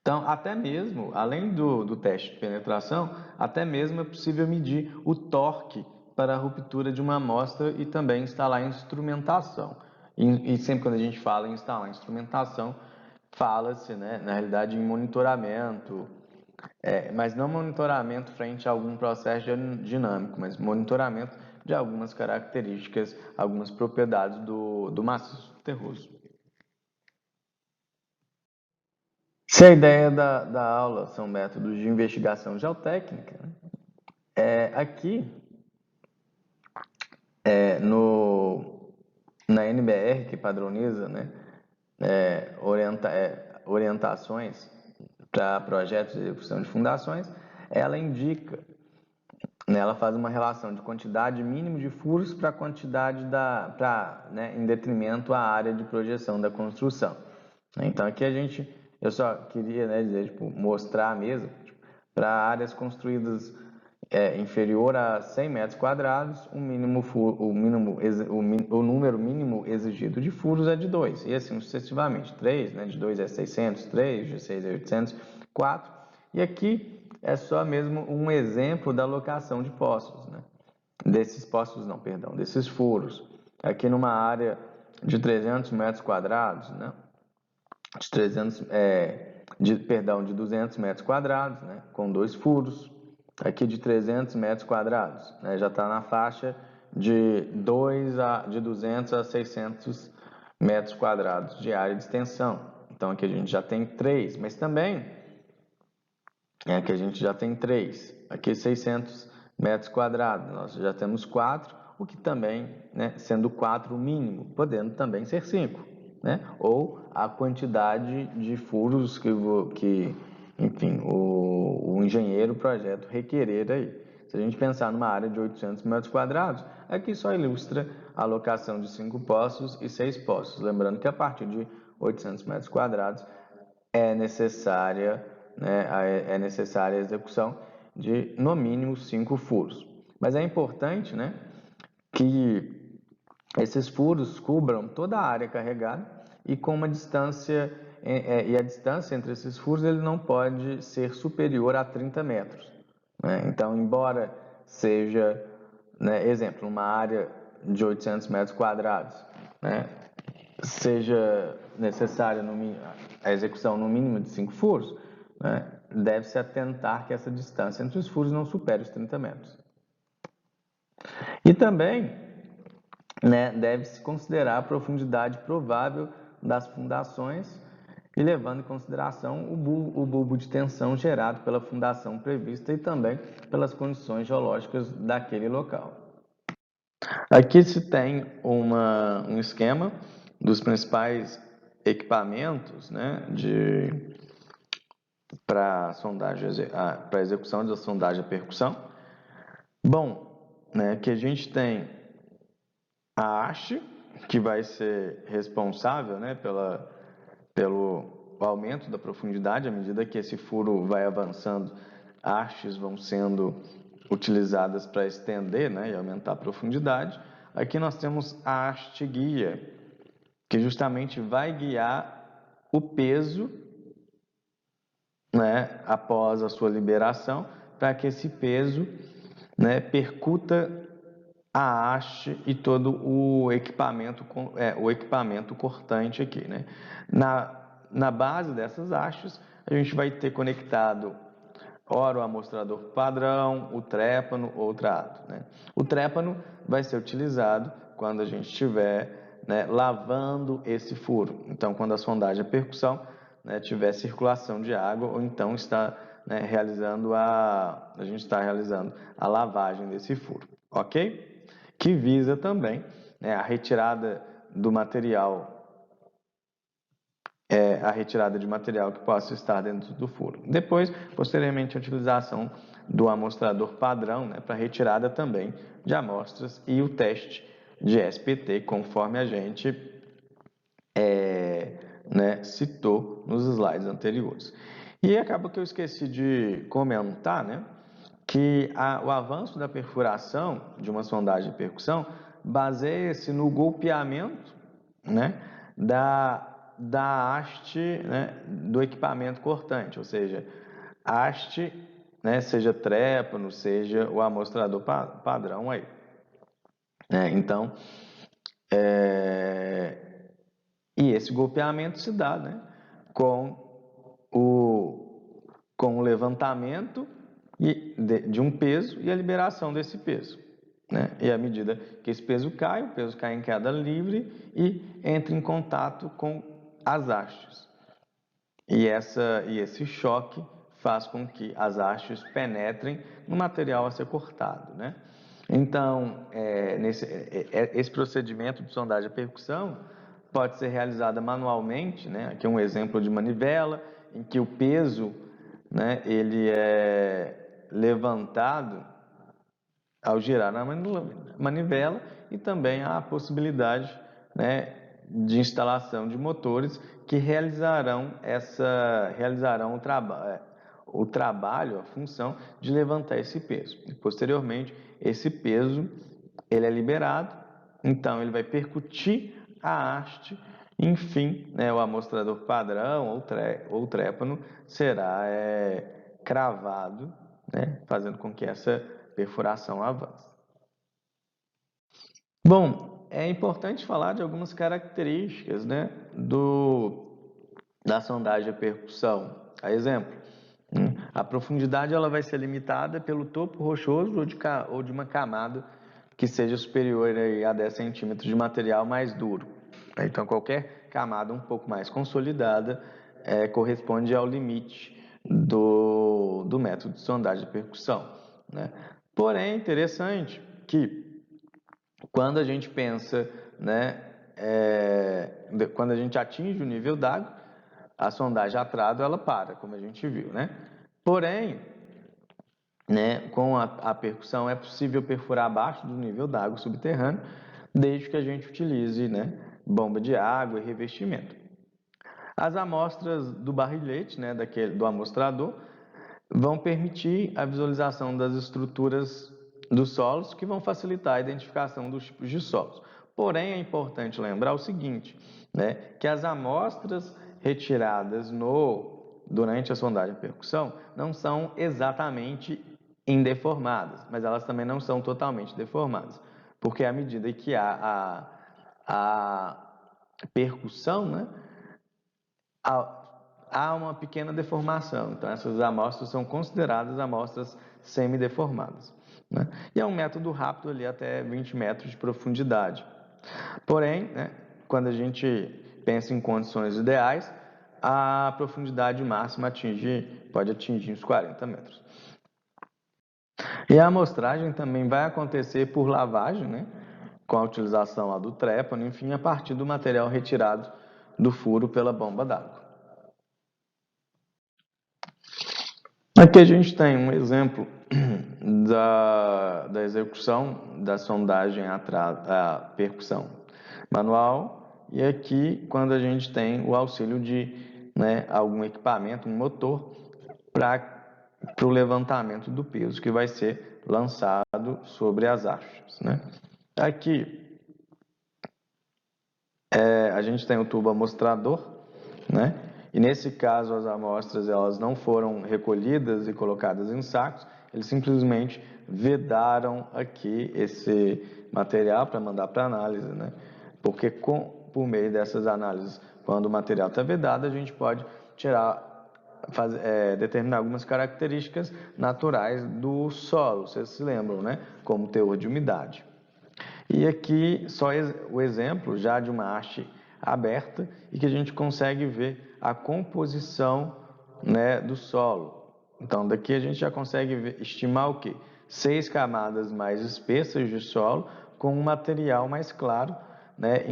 Então, até mesmo, além do teste de penetração, até mesmo é possível medir o torque para a ruptura de uma amostra e também instalar instrumentação. E sempre quando a gente fala em instalar instrumentação, fala-se, né, na realidade, em monitoramento, mas não monitoramento frente a algum processo dinâmico, mas monitoramento de algumas características, algumas propriedades do maciço terroso. Se a ideia da aula são métodos de investigação geotécnica, aqui na NBR, que padroniza, né, orientações para projetos de execução de fundações, ela indica, né, ela faz uma relação de quantidade mínima de furos para quantidade né, em detrimento à área de projeção da construção. Então aqui eu só queria, né, dizer, tipo, mostrar mesmo, para áreas construídas inferior a 100 metros quadrados, o número mínimo exigido de furos é de 2, e assim sucessivamente, 3, né, de 2 é 600, 3, de 6 é 800, 4, e aqui é só mesmo um exemplo da locação de poços, né, desses furos, aqui numa área de 300 metros quadrados, né, de 200 metros quadrados, né, com 2 furos, aqui de 300 metros quadrados, né, já está na faixa de 200 a 600 metros quadrados de área de extensão. Então aqui a gente já tem 3, mas também aqui a gente já tem 3, aqui 600 metros quadrados, nós já temos 4, o que também, né, sendo 4 o mínimo, podendo também ser 5. Né? Ou a quantidade de furos que enfim, o engenheiro projeto requerer aí. Se a gente pensar numa área de 800 metros quadrados, aqui só ilustra a alocação de 5 poços e 6 poços. Lembrando que a partir de 800 metros quadrados é necessária, né, a execução de, no mínimo, 5 furos. Mas é importante, né, que esses furos cubram toda a área carregada e com uma distância e a distância entre esses furos ele não pode ser superior a 30 metros. Né? Então, embora seja, né, exemplo, uma área de 800 metros quadrados, né, seja necessária a execução no mínimo de 5 furos, né, deve-se atentar que essa distância entre os furos não supere os 30 metros. E também, né, deve-se considerar a profundidade provável das fundações e levando em consideração o bulbo de tensão gerado pela fundação prevista e também pelas condições geológicas daquele local. Aqui se tem um esquema dos principais equipamentos, né, para a execução da sondagem a percussão. Bom, né, que a gente tem a haste, que vai ser responsável, né, pelo aumento da profundidade. À medida que esse furo vai avançando, hastes vão sendo utilizadas para estender, né, e aumentar a profundidade. Aqui nós temos a haste guia, que justamente vai guiar o peso, né, após a sua liberação, para que esse peso, né, percuta a haste e todo o equipamento cortante aqui, né? Na base dessas hastes, a gente vai ter conectado ora o amostrador padrão, o trépano ou o trato, né? O trépano vai ser utilizado quando a gente estiver, né, lavando esse furo. Então, quando a sondagem a percussão, né, tiver circulação de água, ou então está, né, a gente está realizando a lavagem desse furo, ok? Que visa também, né, a retirada do material, a retirada de material que possa estar dentro do furo. Depois, posteriormente, a utilização do amostrador padrão, né, para retirada também de amostras e o teste de SPT, conforme a gente né, citou nos slides anteriores. E acaba que eu esqueci de comentar, né, que o avanço da perfuração de uma sondagem de percussão baseia-se no golpeamento, né, da haste, né, do equipamento cortante, ou seja, haste, né, seja trépano, seja o amostrador padrão aí. Então, e esse golpeamento se dá, né, com o levantamento de um peso e a liberação desse peso, né? E à medida que esse peso cai, o peso cai em queda livre e entra em contato com as hastes. E esse choque faz com que as hastes penetrem no material a ser cortado, né? Então, esse procedimento de sondagem a percussão pode ser realizado manualmente, né? Aqui é um exemplo de manivela, em que o peso, né, ele é levantado ao girar na manivela, e também há a possibilidade, né, de instalação de motores que realizarão o trabalho, a função de levantar esse peso. E, posteriormente, esse peso ele é liberado, então ele vai percutir a haste, enfim, né, o amostrador padrão ou trépano será cravado, né, fazendo com que essa perfuração avance. Bom, é importante falar de algumas características, né, da sondagem a percussão. A exemplo, a profundidade ela vai ser limitada pelo topo rochoso ou de uma camada que seja superior a 10 centímetros de material mais duro. Então, qualquer camada um pouco mais consolidada corresponde ao limite do método de sondagem de percussão, né? Porém, é interessante que quando a gente pensa, né, quando a gente atinge o nível d'água, a sondagem a trado ela para, como a gente viu, né? Porém, né, com a percussão é possível perfurar abaixo do nível d'água subterrâneo, desde que a gente utilize, né, bomba de água e revestimento. As amostras do barrilhete, né, do amostrador, vão permitir a visualização das estruturas dos solos, que vão facilitar a identificação dos tipos de solos. Porém, é importante lembrar o seguinte, né, que as amostras retiradas durante a sondagem de percussão não são exatamente indeformadas, mas elas também não são totalmente deformadas, porque à medida que a percussão, né, há uma pequena deformação. Então, essas amostras são consideradas amostras semideformadas, né? E é um método rápido ali até 20 metros de profundidade. Porém, né, quando a gente pensa em condições ideais, a profundidade máxima pode atingir uns 40 metros. E a amostragem também vai acontecer por lavagem, né, com a utilização lá do trépano, enfim, a partir do material retirado do furo pela bomba d'água. Aqui a gente tem um exemplo da execução da sondagem a percussão manual, e aqui quando a gente tem o auxílio de, né, algum equipamento, um motor, para o levantamento do peso que vai ser lançado sobre as hastes, né? Aqui a gente tem o tubo amostrador, né? E nesse caso as amostras elas não foram recolhidas e colocadas em sacos, eles simplesmente vedaram aqui esse material para mandar para análise, né? Porque por meio dessas análises, quando o material está vedado, a gente pode determinar algumas características naturais do solo, vocês se lembram, né? Como teor de umidade. E aqui só o exemplo já de uma haste aberta e que a gente consegue ver a composição, né, do solo. Então daqui a gente já consegue estimar o quê? 6 camadas mais espessas de solo com um material mais claro, né,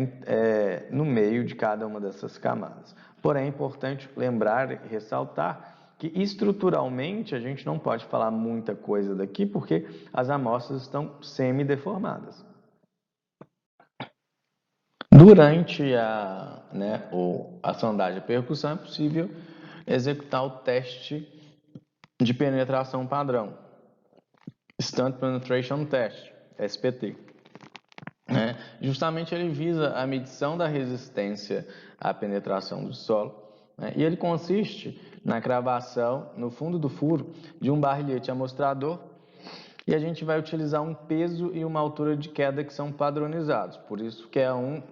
no meio de cada uma dessas camadas. Porém é importante lembrar e ressaltar que estruturalmente a gente não pode falar muita coisa daqui porque as amostras estão semi-deformadas. Durante a sondagem de percussão é possível executar o teste de penetração padrão, Stunt Penetration Test, SPT. Justamente ele visa a medição da resistência à penetração do solo, né? E ele consiste na cravação no fundo do furo de um barrilhete amostrador e a gente vai utilizar um peso e uma altura de queda que são padronizados, por isso que é um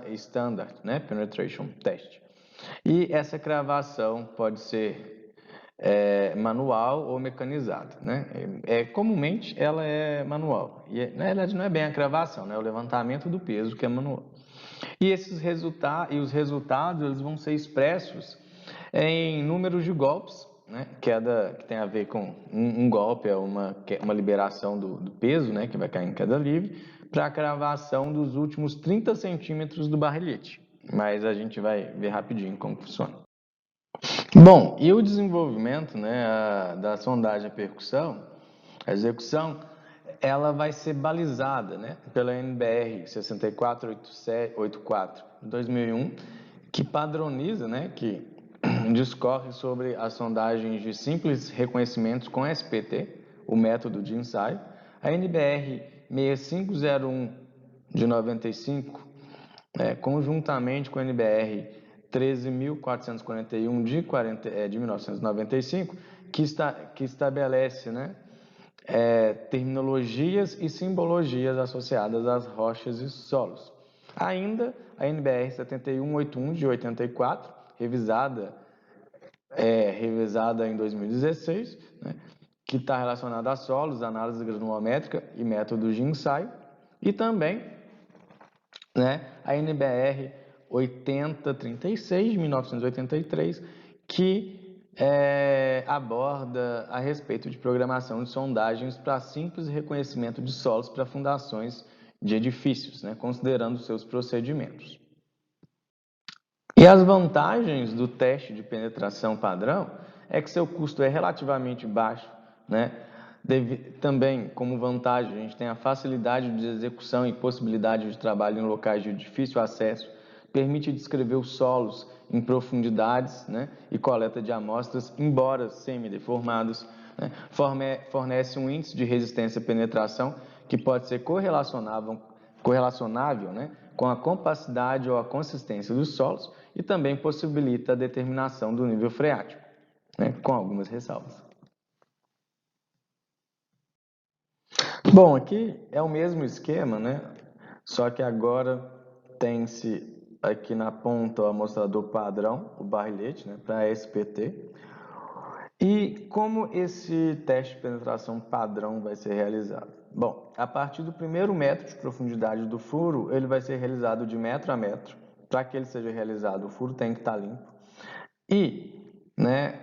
standard, né, penetration test. E essa cravação pode ser manual ou mecanizada, né? Comumente ela é manual e na verdade não é bem a cravação, né, é o levantamento do peso que é manual. E os resultados eles vão ser expressos em números de golpes, né, que tem a ver com um golpe, é uma liberação do peso, né, que vai cair em queda livre, para a cravação dos últimos 30 centímetros do barrilhete. Mas a gente vai ver rapidinho como funciona. Bom, e o desenvolvimento, né, da sondagem a percussão, a execução, ela vai ser balizada, né, pela NBR 6484 de 2001, que padroniza, né, que discorre sobre as sondagens de simples reconhecimentos com SPT, o método de ensaio. A NBR 6501 de 95, conjuntamente com a NBR 13.441 de 1995, que estabelece, né, terminologias e simbologias associadas às rochas e solos. Ainda a NBR 7181 de 84, revisada em 2016, né, que está relacionada a solos, análise granulométrica e métodos de ensaio, e também, né, a NBR 8036 de 1983, que aborda a respeito de programação de sondagens para simples reconhecimento de solos para fundações de edifícios, né, considerando seus procedimentos. E as vantagens do teste de penetração padrão é que seu custo é relativamente baixo, né? Também, como vantagem, a gente tem a facilidade de execução e possibilidade de trabalho em locais de difícil acesso, permite descrever os solos em profundidades, né, e coleta de amostras, embora semi-deformados, né, fornece um índice de resistência à penetração que pode ser correlacionável correlacionável, né, com a compacidade ou a consistência dos solos e também possibilita a determinação do nível freático, né, com algumas ressalvas. Bom, aqui é o mesmo esquema, né, só que agora tem-se aqui na ponta o amostrador padrão, o barrilhete, né, para SPT. E como esse teste de penetração padrão vai ser realizado? Bom, a partir do primeiro metro de profundidade do furo, ele vai ser realizado de metro a metro. Para que ele seja realizado, o furo tem que estar limpo. E, né,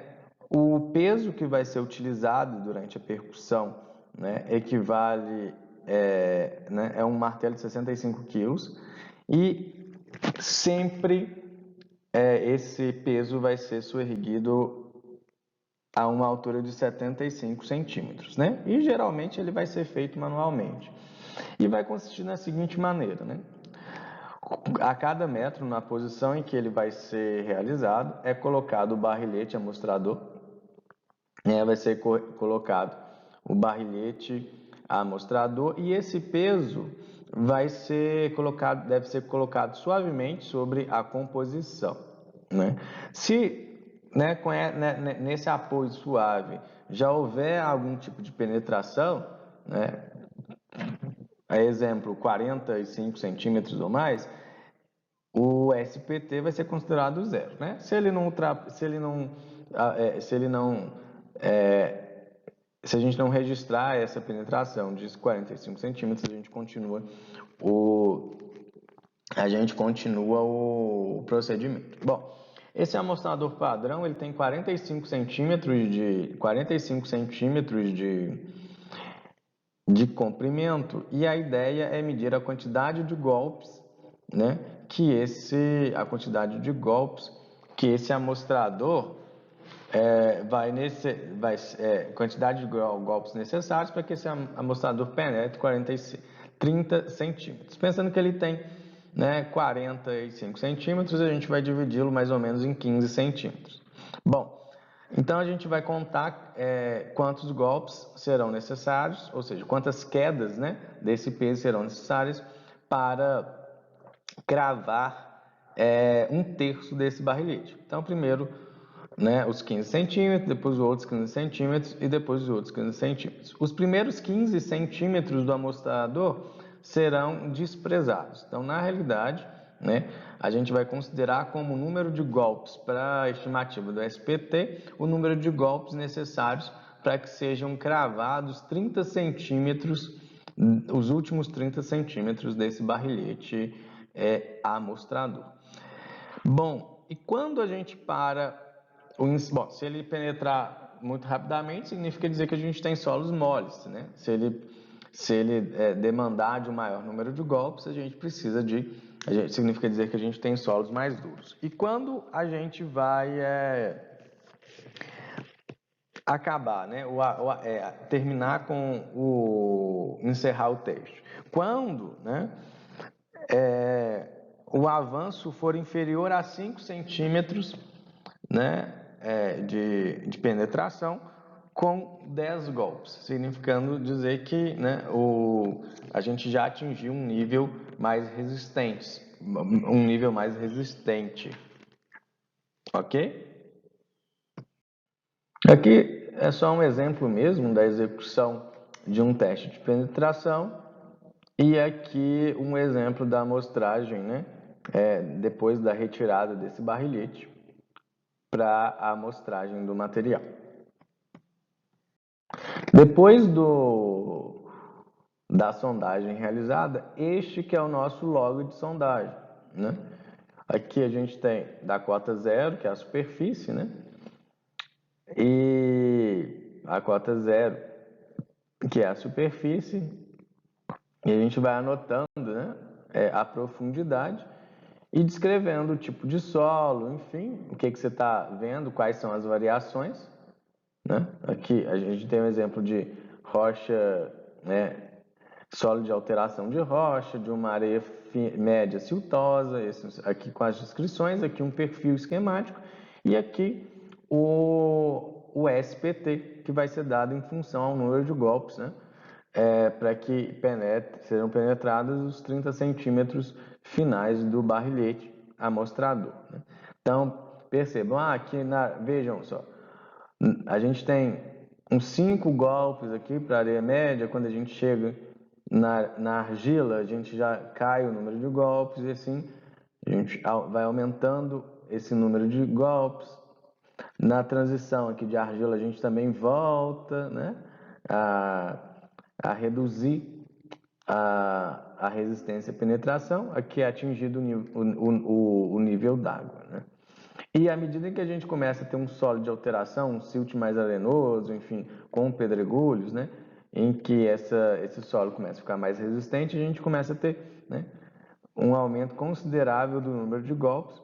o peso que vai ser utilizado durante a percussão, né, equivale, é um martelo de 65 quilos. E sempre esse peso vai ser soerguido a uma altura de 75 centímetros, né? E geralmente ele vai ser feito manualmente. E vai consistir na seguinte maneira, né? A cada metro, na posição em que ele vai ser realizado, é colocado o barrilhete amostrador, né? Vai ser colocado o barrilhete amostrador e esse peso vai ser colocado, deve ser colocado suavemente sobre a composição, né? Se nesse apoio suave já houver algum tipo de penetração, né, exemplo, 45 centímetros ou mais, o SPT vai ser considerado zero, né? Se a gente não registrar essa penetração de 45 centímetros, a gente continua o procedimento. Bom, esse amostrador padrão ele tem 45 centímetros de comprimento e a ideia é medir a quantidade de golpes, né, que esse amostrador quantidade de golpes necessários para que esse amostrador penetre 30 centímetros. Pensando que ele tem, né, 45 centímetros, a gente vai dividi-lo mais ou menos em 15 centímetros. Bom, então a gente vai contar quantos golpes serão necessários, ou seja, quantas quedas, né, desse peso serão necessárias para cravar um terço desse barrilhete. Então, primeiro, né, os 15 centímetros, depois os outros 15 centímetros e depois os outros 15 centímetros. Os primeiros 15 centímetros do amostrador serão desprezados. Então, na realidade, né, a gente vai considerar como número de golpes para a estimativa do SPT o número de golpes necessários para que sejam cravados 30 centímetros, os últimos 30 centímetros desse barrilhete amostrador. Bom, e quando a gente para bom, se ele penetrar muito rapidamente, significa dizer que a gente tem solos moles, né? Se ele demandar de um maior número de golpes, significa dizer que a gente tem solos mais duros. E quando a gente vai acabar, né? Terminar encerrar o teste. Quando, né, o avanço for inferior a 5 centímetros, né, de penetração com 10 golpes, significando dizer que, né, a gente já atingiu um nível mais resistente, ok? Aqui é só um exemplo mesmo da execução de um teste de penetração e aqui um exemplo da amostragem, né, depois da retirada desse barrilhete para a amostragem do material. Depois da sondagem realizada, este que é o nosso log de sondagem, né? Aqui a gente tem da cota 0, que é a superfície, né? E a cota 0, que é a superfície, e a gente vai anotando, né, a profundidade e descrevendo o tipo de solo, enfim, o que você está vendo, quais são as variações, né? Aqui a gente tem um exemplo de rocha, né, solo de alteração de rocha, de uma areia média siltosa, aqui com as descrições, aqui um perfil esquemático e aqui o SPT, que vai ser dado em função ao número de golpes, né, para que sejam penetrados os 30 centímetros finais do barrilhete amostrador, né? Então, percebam, vejam só, a gente tem uns 5 golpes aqui para areia média. Quando a gente chega na argila, a gente já cai o número de golpes, e assim a gente vai aumentando esse número de golpes. Na transição aqui de argila, a gente também volta, né, a reduzir a resistência à penetração, aqui é atingido o nível d'água, né? E à medida que a gente começa a ter um solo de alteração, um silt mais arenoso, enfim, com pedregulhos, né, em que esse solo começa a ficar mais resistente, a gente começa a ter, né, um aumento considerável do número de golpes,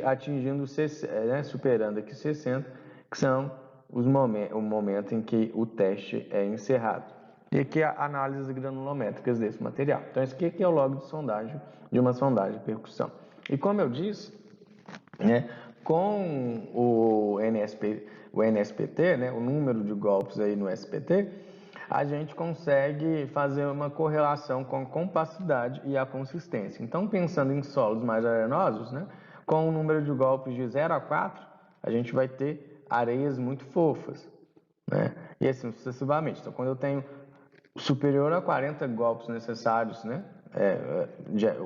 atingindo, superando aqui 60, que são o momento em que o teste é encerrado. E aqui a análises granulométricas desse material. Então, esse aqui é o log de sondagem de uma sondagem de percussão. E como eu disse, né, com o NSPT, né, o número de golpes aí no SPT, a gente consegue fazer uma correlação com a compacidade e a consistência. Então, pensando em solos mais arenosos, né, com o número de golpes de 0 a 4, a gente vai ter areias muito fofas, né, e assim sucessivamente. Então, quando eu tenho superior a 40 golpes necessários, né,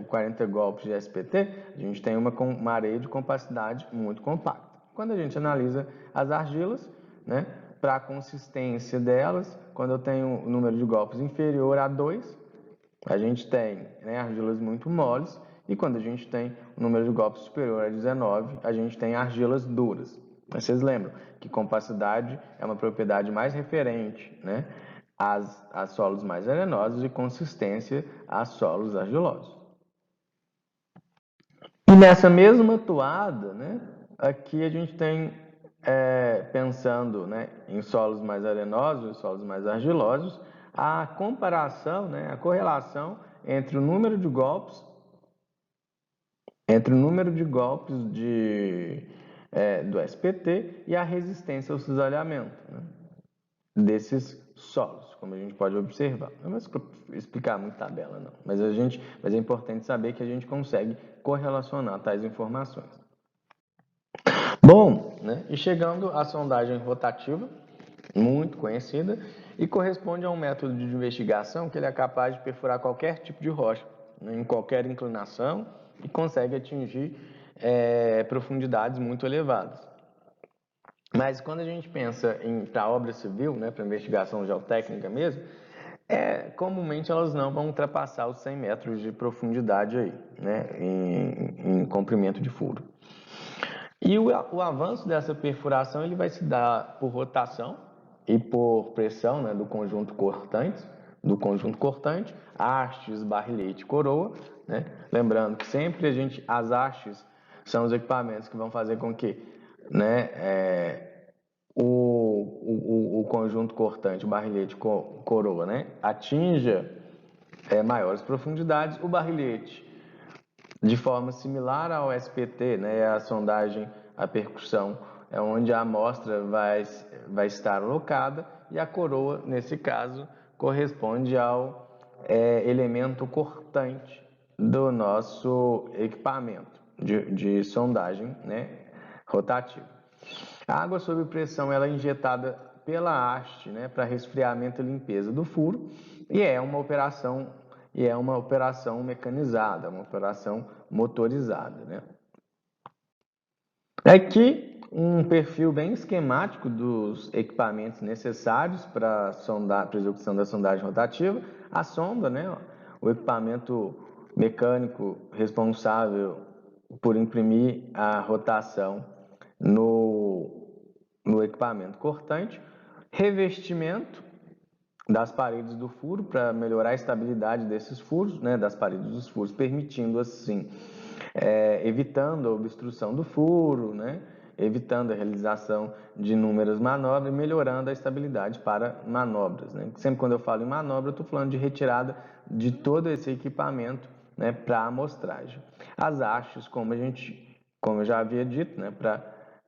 40 golpes de SPT, a gente tem uma areia de compacidade muito compacta. Quando a gente analisa as argilas, né, para a consistência delas, quando eu tenho o número de golpes inferior a 2, a gente tem, né, argilas muito moles, e quando a gente tem o número de golpes superior a 19, a gente tem argilas duras. Vocês lembram que compacidade é uma propriedade mais referente, né, a solos mais arenosos, e consistência a solos argilosos. E nessa mesma toada, né, aqui a gente tem, pensando, né, em solos mais arenosos e solos mais argilosos, a comparação, né, a correlação entre o número de golpes do SPT e a resistência ao cisalhamento, né, desses solos, como a gente pode observar. Não vou explicar muito tabela, não, mas é importante saber que a gente consegue correlacionar tais informações. Bom, né, e chegando à sondagem rotativa, muito conhecida, e corresponde a um método de investigação que ele é capaz de perfurar qualquer tipo de rocha, né, em qualquer inclinação, e consegue atingir profundidades muito elevadas. Mas quando a gente pensa para obra civil, né, para investigação geotécnica mesmo, comumente elas não vão ultrapassar os 100 metros de profundidade aí, né, em comprimento de furo. E o avanço dessa perfuração ele vai se dar por rotação e por pressão, né, do conjunto cortante, hastes, barrilhete, coroa, né? Lembrando que sempre as hastes são os equipamentos que vão fazer com que, né, o conjunto cortante, o barrilhete, coroa, né, atinja maiores profundidades. O barrilhete, de forma similar ao SPT, né, a sondagem, a percussão, é onde a amostra vai estar alocada, e a coroa, nesse caso, corresponde ao elemento cortante do nosso equipamento de sondagem, né, rotativa. A água sob pressão ela é injetada pela haste, né, para resfriamento e limpeza do furo, e é uma operação mecanizada, uma operação motorizada, né? Aqui um perfil bem esquemático dos equipamentos necessários para a execução da sondagem rotativa. A sonda, né, o equipamento mecânico responsável por imprimir a rotação no equipamento cortante, revestimento das paredes do furo para melhorar a estabilidade desses furos, né, das paredes dos furos, permitindo assim, evitando a obstrução do furo, né, evitando a realização de inúmeras manobras e melhorando a estabilidade para manobras, né. Sempre quando eu falo em manobra, eu estou falando de retirada de todo esse equipamento, né, para amostragem. As hastes, como eu já havia dito, né, para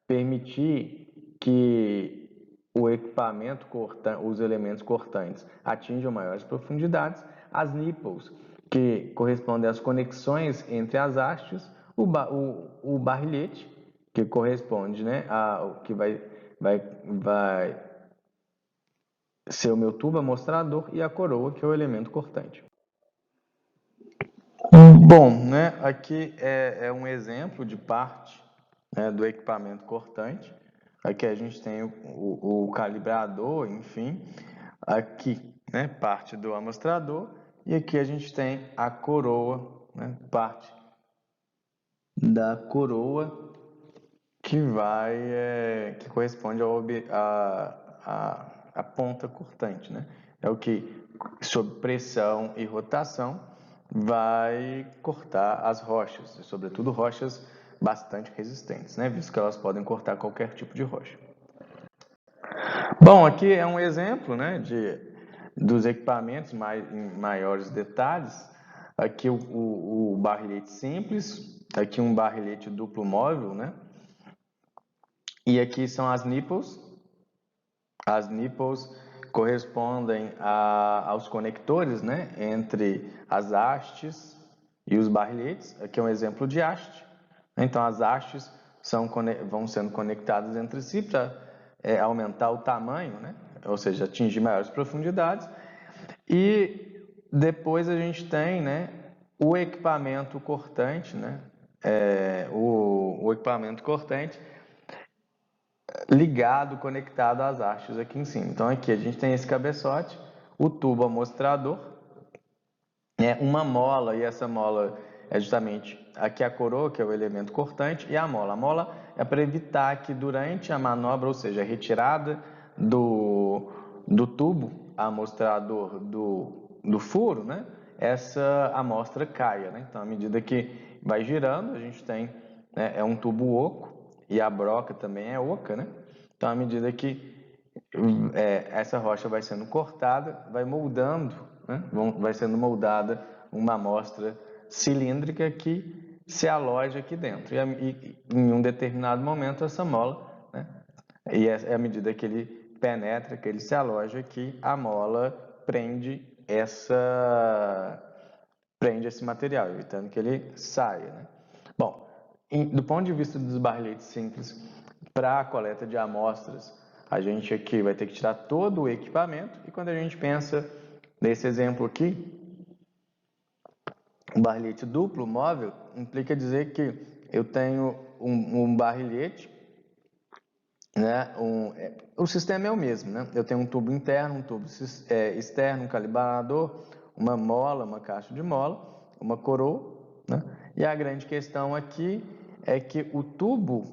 permitir que o equipamento os elementos cortantes atingem maiores profundidades, as nipples, que correspondem às conexões entre as hastes, o barrilhete, que corresponde, né, ao que vai ser o meu tubo amostrador, e a coroa, que é o elemento cortante. Bom, né, aqui é um exemplo de parte, né, do equipamento cortante. Aqui a gente tem o calibrador, enfim, aqui, né, parte do amostrador, e aqui a gente tem a coroa, né, parte da coroa que que corresponde à ponta cortante, né? É o que, sob pressão e rotação, vai cortar as rochas, e sobretudo rochas bastante resistentes, né? Visto que elas podem cortar qualquer tipo de rocha. Bom, aqui é um exemplo, né, dos equipamentos em maiores detalhes. Aqui o barrilhete simples, aqui um barrilhete duplo móvel, né? E aqui são as nipples. As nipples correspondem aos conectores, né, entre as hastes e os barrilhetes. Aqui é um exemplo de haste. Então, as hastes vão sendo conectadas entre si para aumentar o tamanho, né, ou seja, atingir maiores profundidades. E depois a gente tem, né, o equipamento cortante, né, o equipamento cortante ligado, conectado às hastes aqui em cima. Então aqui a gente tem esse cabeçote, o tubo amostrador, uma mola, e essa mola é justamente aqui a coroa, que é o elemento cortante, e a mola. A mola é para evitar que durante a manobra, ou seja, a retirada do tubo amostrador do furo, né, essa amostra caia, né? Então, à medida que vai girando, a gente tem, né, é um tubo oco, e a broca também é oca, né? Então, à medida que essa rocha vai sendo cortada, vai moldando, né? Vai sendo moldada uma amostra cilíndrica que se aloja aqui dentro. E em um determinado momento, essa mola, né? E à medida que ele penetra, que ele se aloja aqui, a mola prende esse material, evitando que ele saia, né? Bom, do ponto de vista dos barrilhetes simples, para a coleta de amostras, a gente aqui vai ter que tirar todo o equipamento, e quando a gente pensa nesse exemplo aqui, o barrilhete duplo móvel implica dizer que eu tenho um barrilhete, né? O sistema é o mesmo, né? Eu tenho um tubo interno, um tubo externo, um calibrador, uma mola, uma caixa de mola, uma coroa, né? E a grande questão aqui é que o tubo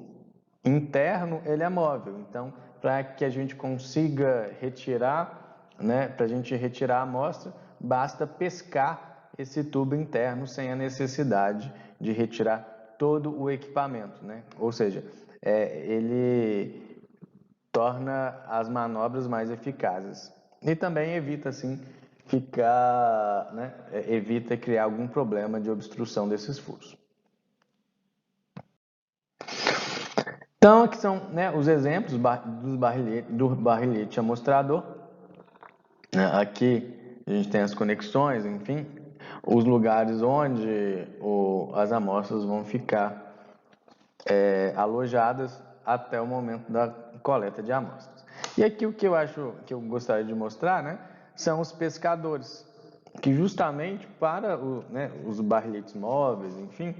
interno ele é móvel. Então, para que a gente consiga retirar, né? Para a gente retirar a amostra, basta pescar esse tubo interno sem a necessidade de retirar todo o equipamento, né? Ou seja, ele torna as manobras mais eficazes e também evita, assim, evita criar algum problema de obstrução desses furos. Então, aqui são, né, os exemplos do barrilhete amostrador. Aqui a gente tem as conexões, enfim, os lugares onde as amostras vão ficar alojadas até o momento da coleta de amostras. E aqui o que eu gostaria de mostrar, né, são os pescadores, que justamente para os barrilhetes móveis, enfim,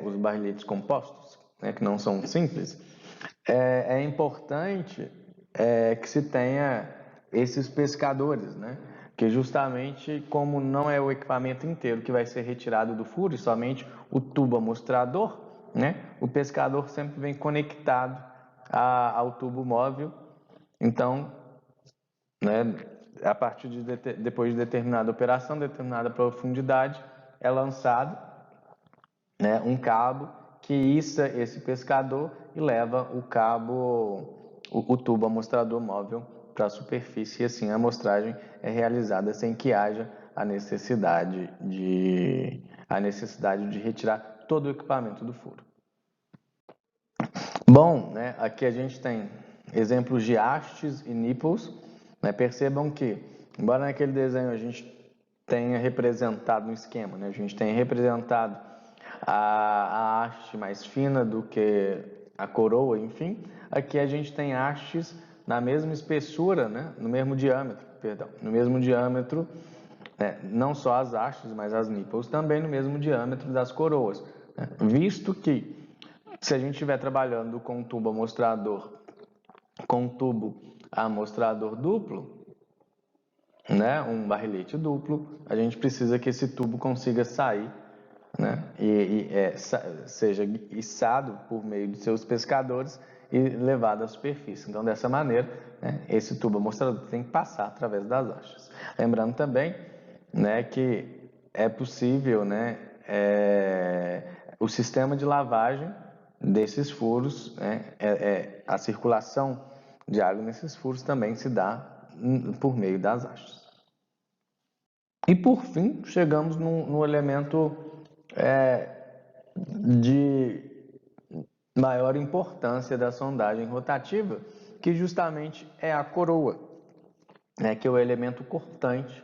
os barrilhetes compostos, né, que não são simples, é importante que se tenha esses pescadores, né, que justamente como não é o equipamento inteiro que vai ser retirado do furo, e somente o tubo amostrador, né, o pescador sempre vem conectado ao tubo móvel. Então, né, a partir depois de determinada operação, determinada profundidade, é lançado, né, um cabo que issa esse pescador e leva o tubo amostrador móvel para a superfície, e assim a amostragem é realizada sem que haja a necessidade de retirar todo o equipamento do furo. Bom, né, aqui a gente tem exemplos de hastes e nipples, né? Percebam que, embora naquele desenho a gente tenha representado no esquema, né? A gente tenha representado a haste mais fina do que a coroa, enfim, aqui a gente tem hastes na mesma espessura, né? No mesmo diâmetro, perdão, no mesmo diâmetro, né? Não só as hastes, mas as nipples também no mesmo diâmetro das coroas, né? Visto que se a gente estiver trabalhando com um tubo amostrador duplo, né, um barrilete duplo, a gente precisa que esse tubo consiga sair, né, seja içado por meio de seus pescadores e levado à superfície. Então, dessa maneira, né, esse tubo amostrador tem que passar através das hastes. Lembrando também, né, que é possível, né, o sistema de lavagem desses furos, né, a circulação de água nesses furos também se dá por meio das hastes. E por fim, chegamos no elemento de maior importância da sondagem rotativa, que justamente é a coroa, né, que é o elemento cortante,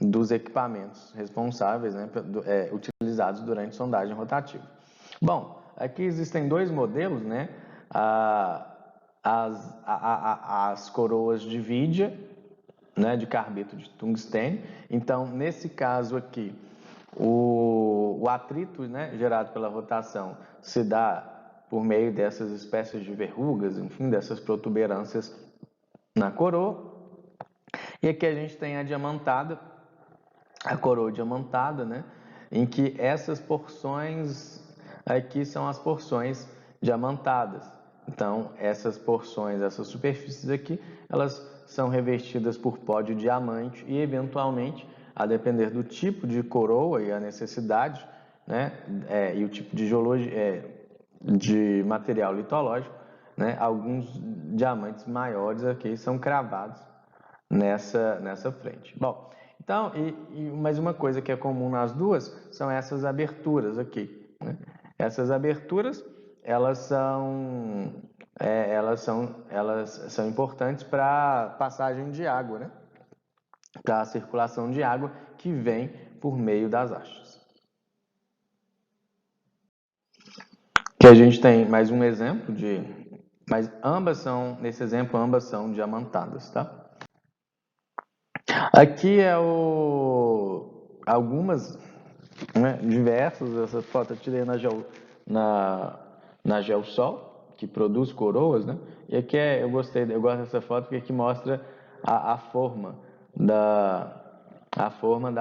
dos equipamentos responsáveis, né, utilizados durante sondagem rotativa. Bom, aqui existem dois modelos, né, as coroas de Vidia, né, de carbeto de tungstênio. Então, nesse caso aqui, o atrito, né, gerado pela rotação se dá por meio dessas espécies de verrugas, enfim, dessas protuberâncias na coroa. E aqui a gente tem a coroa diamantada, né, em que essas porções aqui são as porções diamantadas. Então, essas superfícies aqui, elas são revestidas por pó de diamante e, eventualmente, a depender do tipo de coroa e a necessidade, né, e o tipo de material litológico, né, alguns diamantes maiores aqui são cravados nessa frente. Bom, então, mais uma coisa que é comum nas duas são essas aberturas aqui, né? Essas aberturas, elas são importantes para passagem de água, né? Para a circulação de água que vem por meio das hastes. Que a gente tem mais um exemplo mas nesse exemplo, ambas são diamantadas, tá? Aqui algumas, né, diversas, essa foto eu tirei na Geosol, que produz coroas, né? E aqui eu gosto dessa foto porque aqui mostra a forma da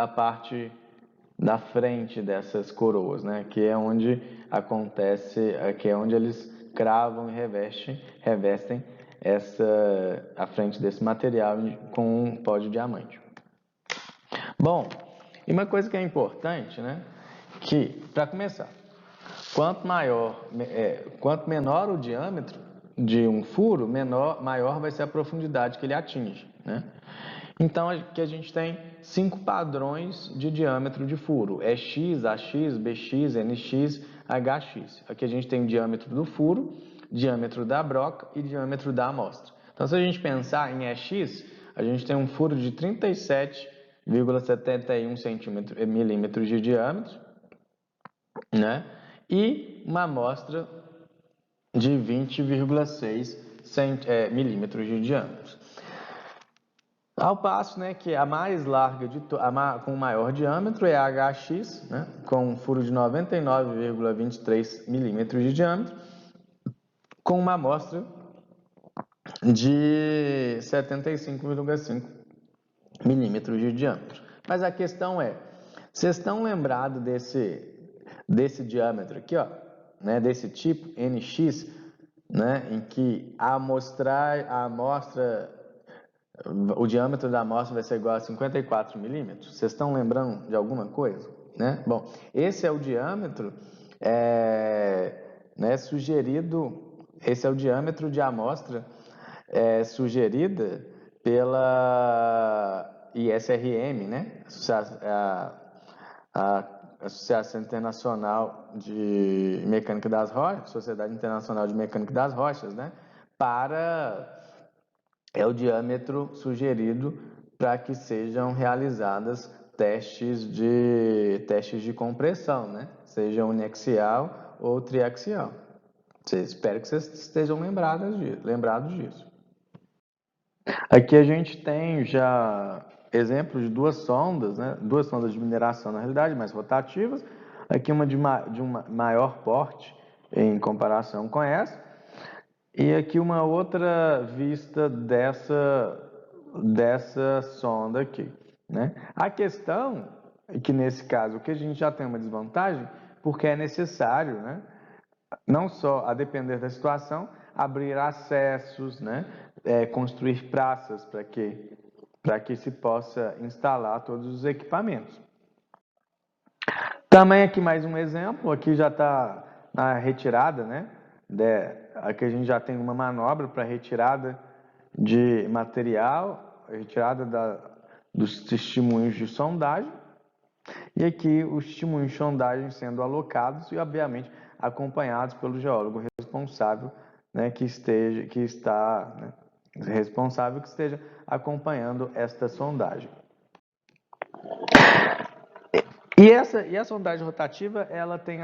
parte da frente dessas coroas, né? Que é onde que é onde eles cravam e revestem a frente desse material com um pó de diamante. Bom, e uma coisa que é importante, né? Que, para começar, quanto menor o diâmetro de um furo, maior vai ser a profundidade que ele atinge, né? Então, aqui a gente tem 5 padrões de diâmetro de furo. É X, AX, BX, NX, HX. Aqui a gente tem o diâmetro do furo, diâmetro da broca e diâmetro da amostra. Então, se a gente pensar em EX, a gente tem um furo de 37,71 milímetros de diâmetro, né? E uma amostra de 20,6 milímetros de diâmetro. Ao passo, né, que a mais larga, com maior diâmetro, é a HX, né, com um furo de 99,23 milímetros de diâmetro, com uma amostra de 75,5 milímetros de diâmetro. Mas a questão é, vocês estão lembrados desse diâmetro aqui, ó, né, desse tipo NX, né, em que o diâmetro da amostra vai ser igual a 54 milímetros. Vocês estão lembrando de alguma coisa? Né? Bom, esse é o diâmetro sugerido, esse é o diâmetro de amostra sugerida pela ISRM, né? Associação Internacional de Mecânica das Rochas, Sociedade Internacional de Mecânica das Rochas, né? É o diâmetro sugerido para que sejam realizadas testes de compressão, né? Seja uniaxial ou triaxial. Espero que vocês estejam lembrados disso. Aqui a gente tem já exemplos de duas sondas, né? Duas sondas de mineração, na realidade, mais rotativas. Aqui uma de maior porte em comparação com essa. E aqui uma outra vista dessa sonda aqui, né? A questão é que, nesse caso, que a gente já tem uma desvantagem, porque é necessário, né? Não só, a depender da situação, abrir acessos, né? Construir praças para que se possa instalar todos os equipamentos. Também aqui mais um exemplo, aqui já está na retirada, né? Aqui a gente já tem uma manobra para retirada de material, retirada dos testemunhos de sondagem, e aqui os testemunhos de sondagem sendo alocados e, obviamente, acompanhados pelo geólogo responsável, né, que está acompanhando esta sondagem. E a sondagem rotativa, ela tem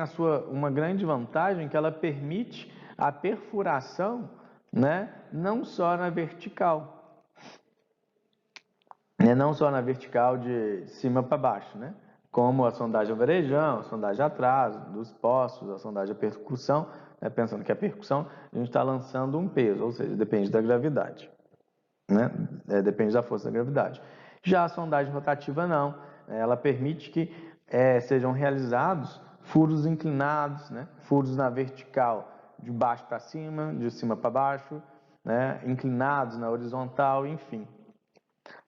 uma grande vantagem, que ela permite a perfuração, né, não só na vertical, né, não só na vertical de cima para baixo, né, como a sondagem a varejão, a sondagem atrás, dos poços, a sondagem a percussão, né, pensando que a percussão, a gente está lançando um peso, ou seja, depende da gravidade, né, depende da força da gravidade. Já a sondagem rotativa não, ela permite que sejam realizados furos inclinados, né? Furos na vertical, de baixo para cima, de cima para baixo, né? Inclinados na horizontal, enfim,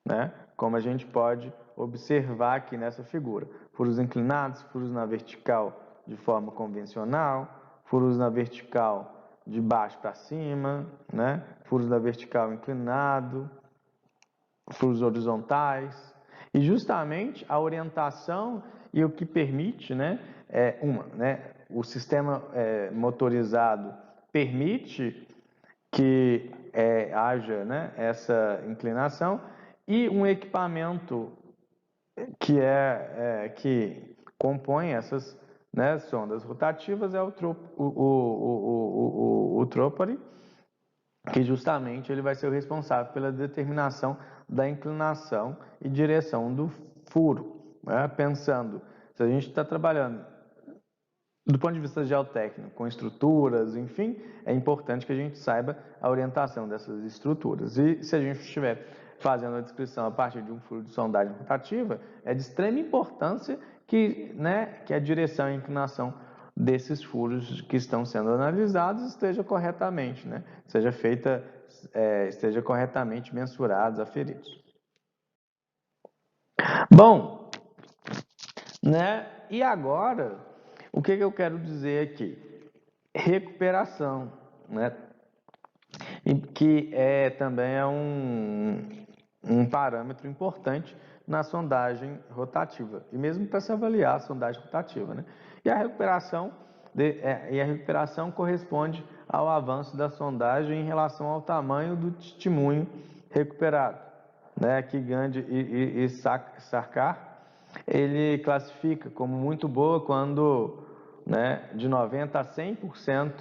né? Como a gente pode observar aqui nessa figura. Furos inclinados, furos na vertical de forma convencional, furos na vertical de baixo para cima, né? Furos na vertical inclinado, furos horizontais. E justamente a orientação e o que permite, né, o sistema motorizado permite que haja, né, essa inclinação, e um equipamento que compõe essas, né, sondas rotativas é o Tropari, que justamente ele vai ser o responsável pela determinação da inclinação e direção do furo, né? Pensando, se a gente está trabalhando do ponto de vista geotécnico, com estruturas, enfim, é importante que a gente saiba a orientação dessas estruturas. E se a gente estiver fazendo a descrição a partir de um furo de sondagem rotativa, é de extrema importância que a direção e inclinação desses furos que estão sendo analisados esteja corretamente, né? Esteja corretamente mensurados, aferidos. Bom, né? E agora, o que eu quero dizer aqui? Recuperação, né? Que também é um parâmetro importante na sondagem rotativa, e mesmo para se avaliar a sondagem rotativa, né? E a recuperação corresponde ao avanço da sondagem em relação ao tamanho do testemunho recuperado, né? Que Gandhi e Sarkar, ele classifica como muito boa quando, né, de 90% a 100%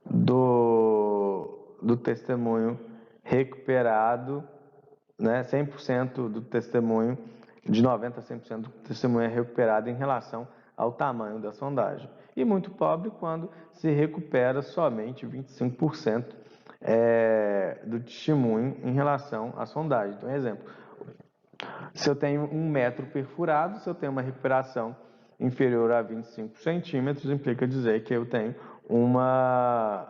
do testemunho recuperado, né, 100% do testemunho, de 90% a 100% do testemunho é recuperado em relação ao tamanho da sondagem. E muito pobre quando se recupera somente 25% do testemunho em relação à sondagem. Então, exemplo, se eu tenho 1 metro perfurado, se eu tenho uma recuperação inferior a 25 centímetros, implica dizer que eu tenho uma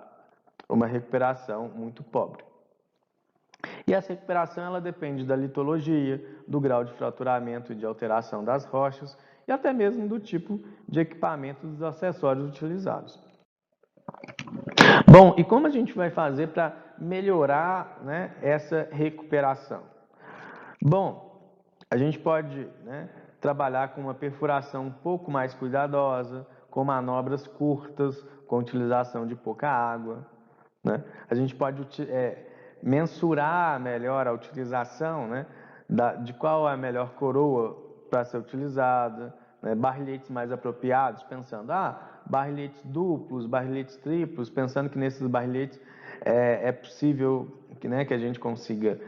recuperação muito pobre. E essa recuperação ela depende da litologia, do grau de fraturamento e de alteração das rochas e até mesmo do tipo de equipamento dos acessórios utilizados. Bom, e como a gente vai fazer para melhorar, né, essa recuperação? Bom, a gente pode, né, trabalhar com uma perfuração um pouco mais cuidadosa, com manobras curtas, com utilização de pouca água, né? A gente pode mensurar melhor a utilização, né, de qual é a melhor coroa para ser utilizada, né, barrilhetes mais apropriados, pensando, barrilhetes duplos, barrilhetes triplos, pensando que nesses barrilhetes é possível que a gente consiga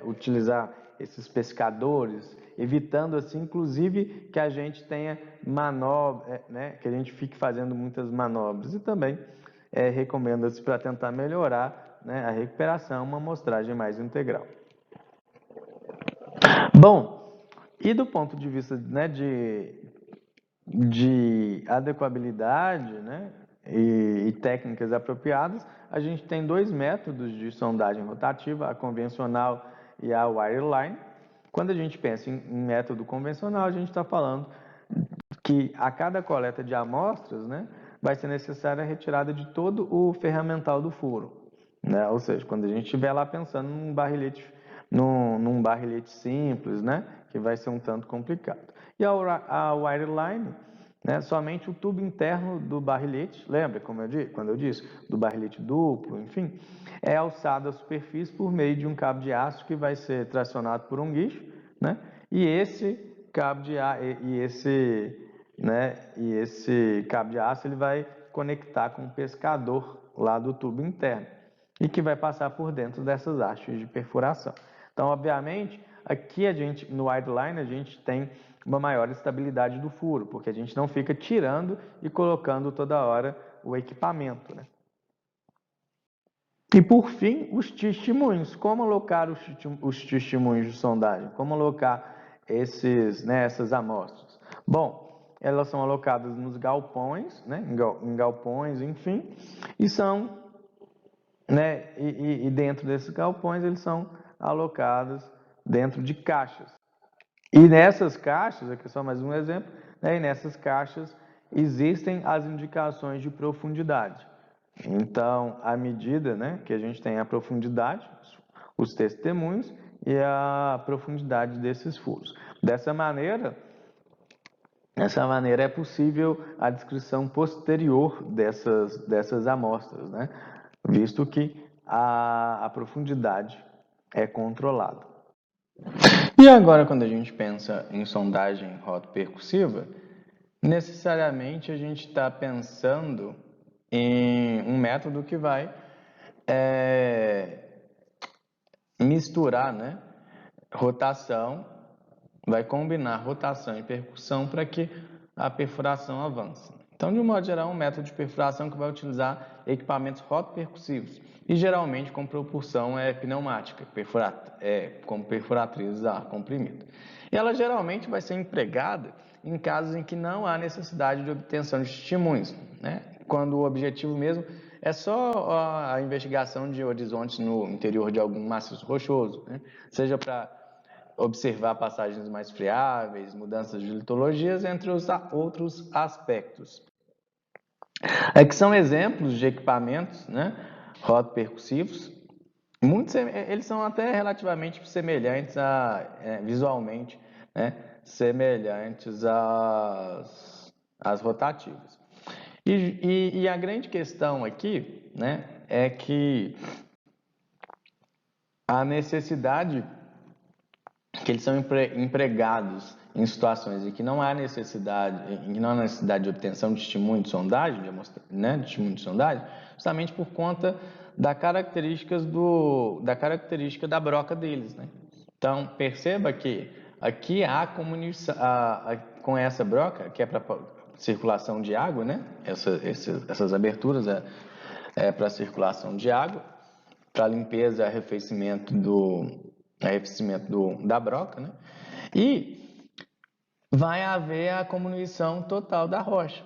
utilizar esses pescadores, evitando assim, inclusive, que a gente tenha manobra, que a gente fique fazendo muitas manobras. E também recomenda-se para tentar melhorar, né, a recuperação, uma amostragem mais integral. Bom, e do ponto de vista, né, de adequabilidade, né, e técnicas apropriadas, a gente tem dois métodos de sondagem rotativa, a convencional e a wireline. Quando a gente pensa em método convencional, a gente está falando que a cada coleta de amostras, né, vai ser necessária a retirada de todo o ferramental do furo, né? Ou seja, quando a gente estiver lá pensando num barrilhete simples, né, que vai ser um tanto complicado. E a wireline, né, somente o tubo interno do barrilhete, lembra quando eu disse do barrilhete duplo, enfim, é alçado à superfície por meio de um cabo de aço que vai ser tracionado por um guicho, né? E esse cabo de aço, esse cabo de aço ele vai conectar com o pescador lá do tubo interno e que vai passar por dentro dessas hastes de perfuração. Então, obviamente, aqui no wireline a gente tem uma maior estabilidade do furo, porque a gente não fica tirando e colocando toda hora o equipamento, né? E por fim, os testemunhos. Como alocar os testemunhos de sondagem? Como alocar essas amostras? Bom, elas são alocadas nos galpões, né? Em galpões, enfim, e são, né? E dentro desses galpões eles são alocados dentro de caixas. E nessas caixas, aqui só mais um exemplo, né? E nessas caixas existem as indicações de profundidade. Então, à medida, né, que a gente tem a profundidade, os testemunhos e a profundidade desses furos. Dessa maneira é possível a descrição posterior dessas amostras, né, visto que a profundidade é controlada. E agora, quando a gente pensa em sondagem rotopercussiva, necessariamente a gente está pensando em um método que vai misturar, né, rotação, vai combinar rotação e percussão para que a perfuração avance. Então, de um modo geral, é um método de perfuração que vai utilizar equipamentos rotopercussivos e geralmente com propulsão pneumática, como perfuratrizes a ar comprimido. E ela geralmente vai ser empregada em casos em que não há necessidade de obtenção de testemunhos, né? Quando o objetivo mesmo é só a investigação de horizontes no interior de algum maciço rochoso, né? Seja para observar passagens mais friáveis, mudanças de litologias, entre os outros aspectos. Aqui são exemplos de equipamentos, né, rotopercussivos. Eles são até relativamente semelhantes visualmente, né, semelhantes às rotativas. E a grande questão aqui, né, é que a necessidade que eles são empregados em situações em que não há necessidade de obtenção de testemunho de sondagem, justamente por conta da característica da broca deles, né? Então, perceba que aqui há com essa broca, que é para circulação de água, né? Essas aberturas é para circulação de água, para limpeza e arrefecimento da broca, né? E vai haver a comunição total da rocha,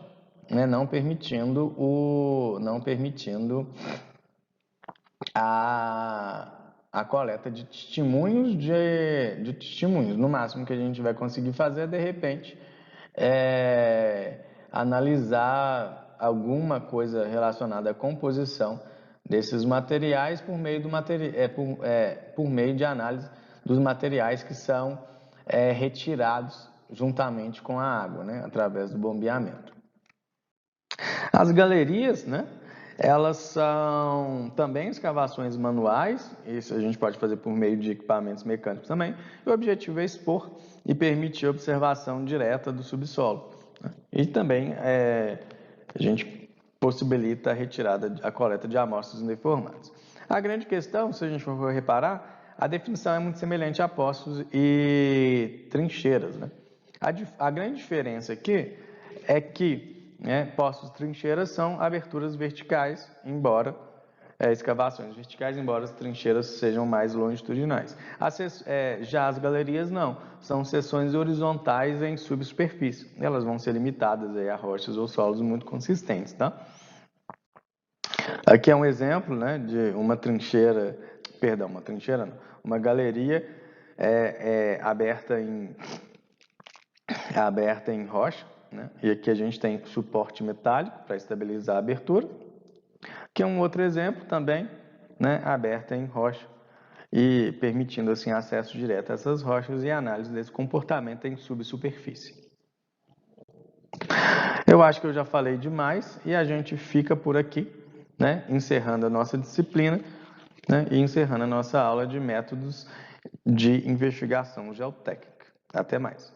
né? Não permitindo a coleta de testemunhos de testemunhos. No máximo que a gente vai conseguir fazer é, de repente, analisar alguma coisa relacionada à composição desses materiais por meio de análise dos materiais que são retirados juntamente com a água, né, através do bombeamento. As galerias, né, elas são também escavações manuais, isso a gente pode fazer por meio de equipamentos mecânicos também, e o objetivo é expor e permitir a observação direta do subsolo, né? E também a gente possibilita a retirada, a coleta de amostras deformadas. A grande questão, se a gente for reparar, a definição é muito semelhante a poços e trincheiras, né? A grande diferença aqui é que poços e trincheiras são aberturas verticais, embora escavações verticais, embora as trincheiras sejam mais longitudinais. Já as galerias não, são seções horizontais em subsuperfície. Elas vão ser limitadas a rochas ou solos muito consistentes, tá? Aqui é um exemplo, né, de uma trincheira, perdão, uma trincheira não, uma galeria aberta em rocha, né? E aqui a gente tem suporte metálico para estabilizar a abertura, que é um outro exemplo também, né, aberta em rocha e permitindo assim acesso direto a essas rochas e análise desse comportamento em subsuperfície. Eu acho que eu já falei demais e a gente fica por aqui, né, encerrando a nossa disciplina, né, e encerrando a nossa aula de métodos de investigação geotécnica. Até mais.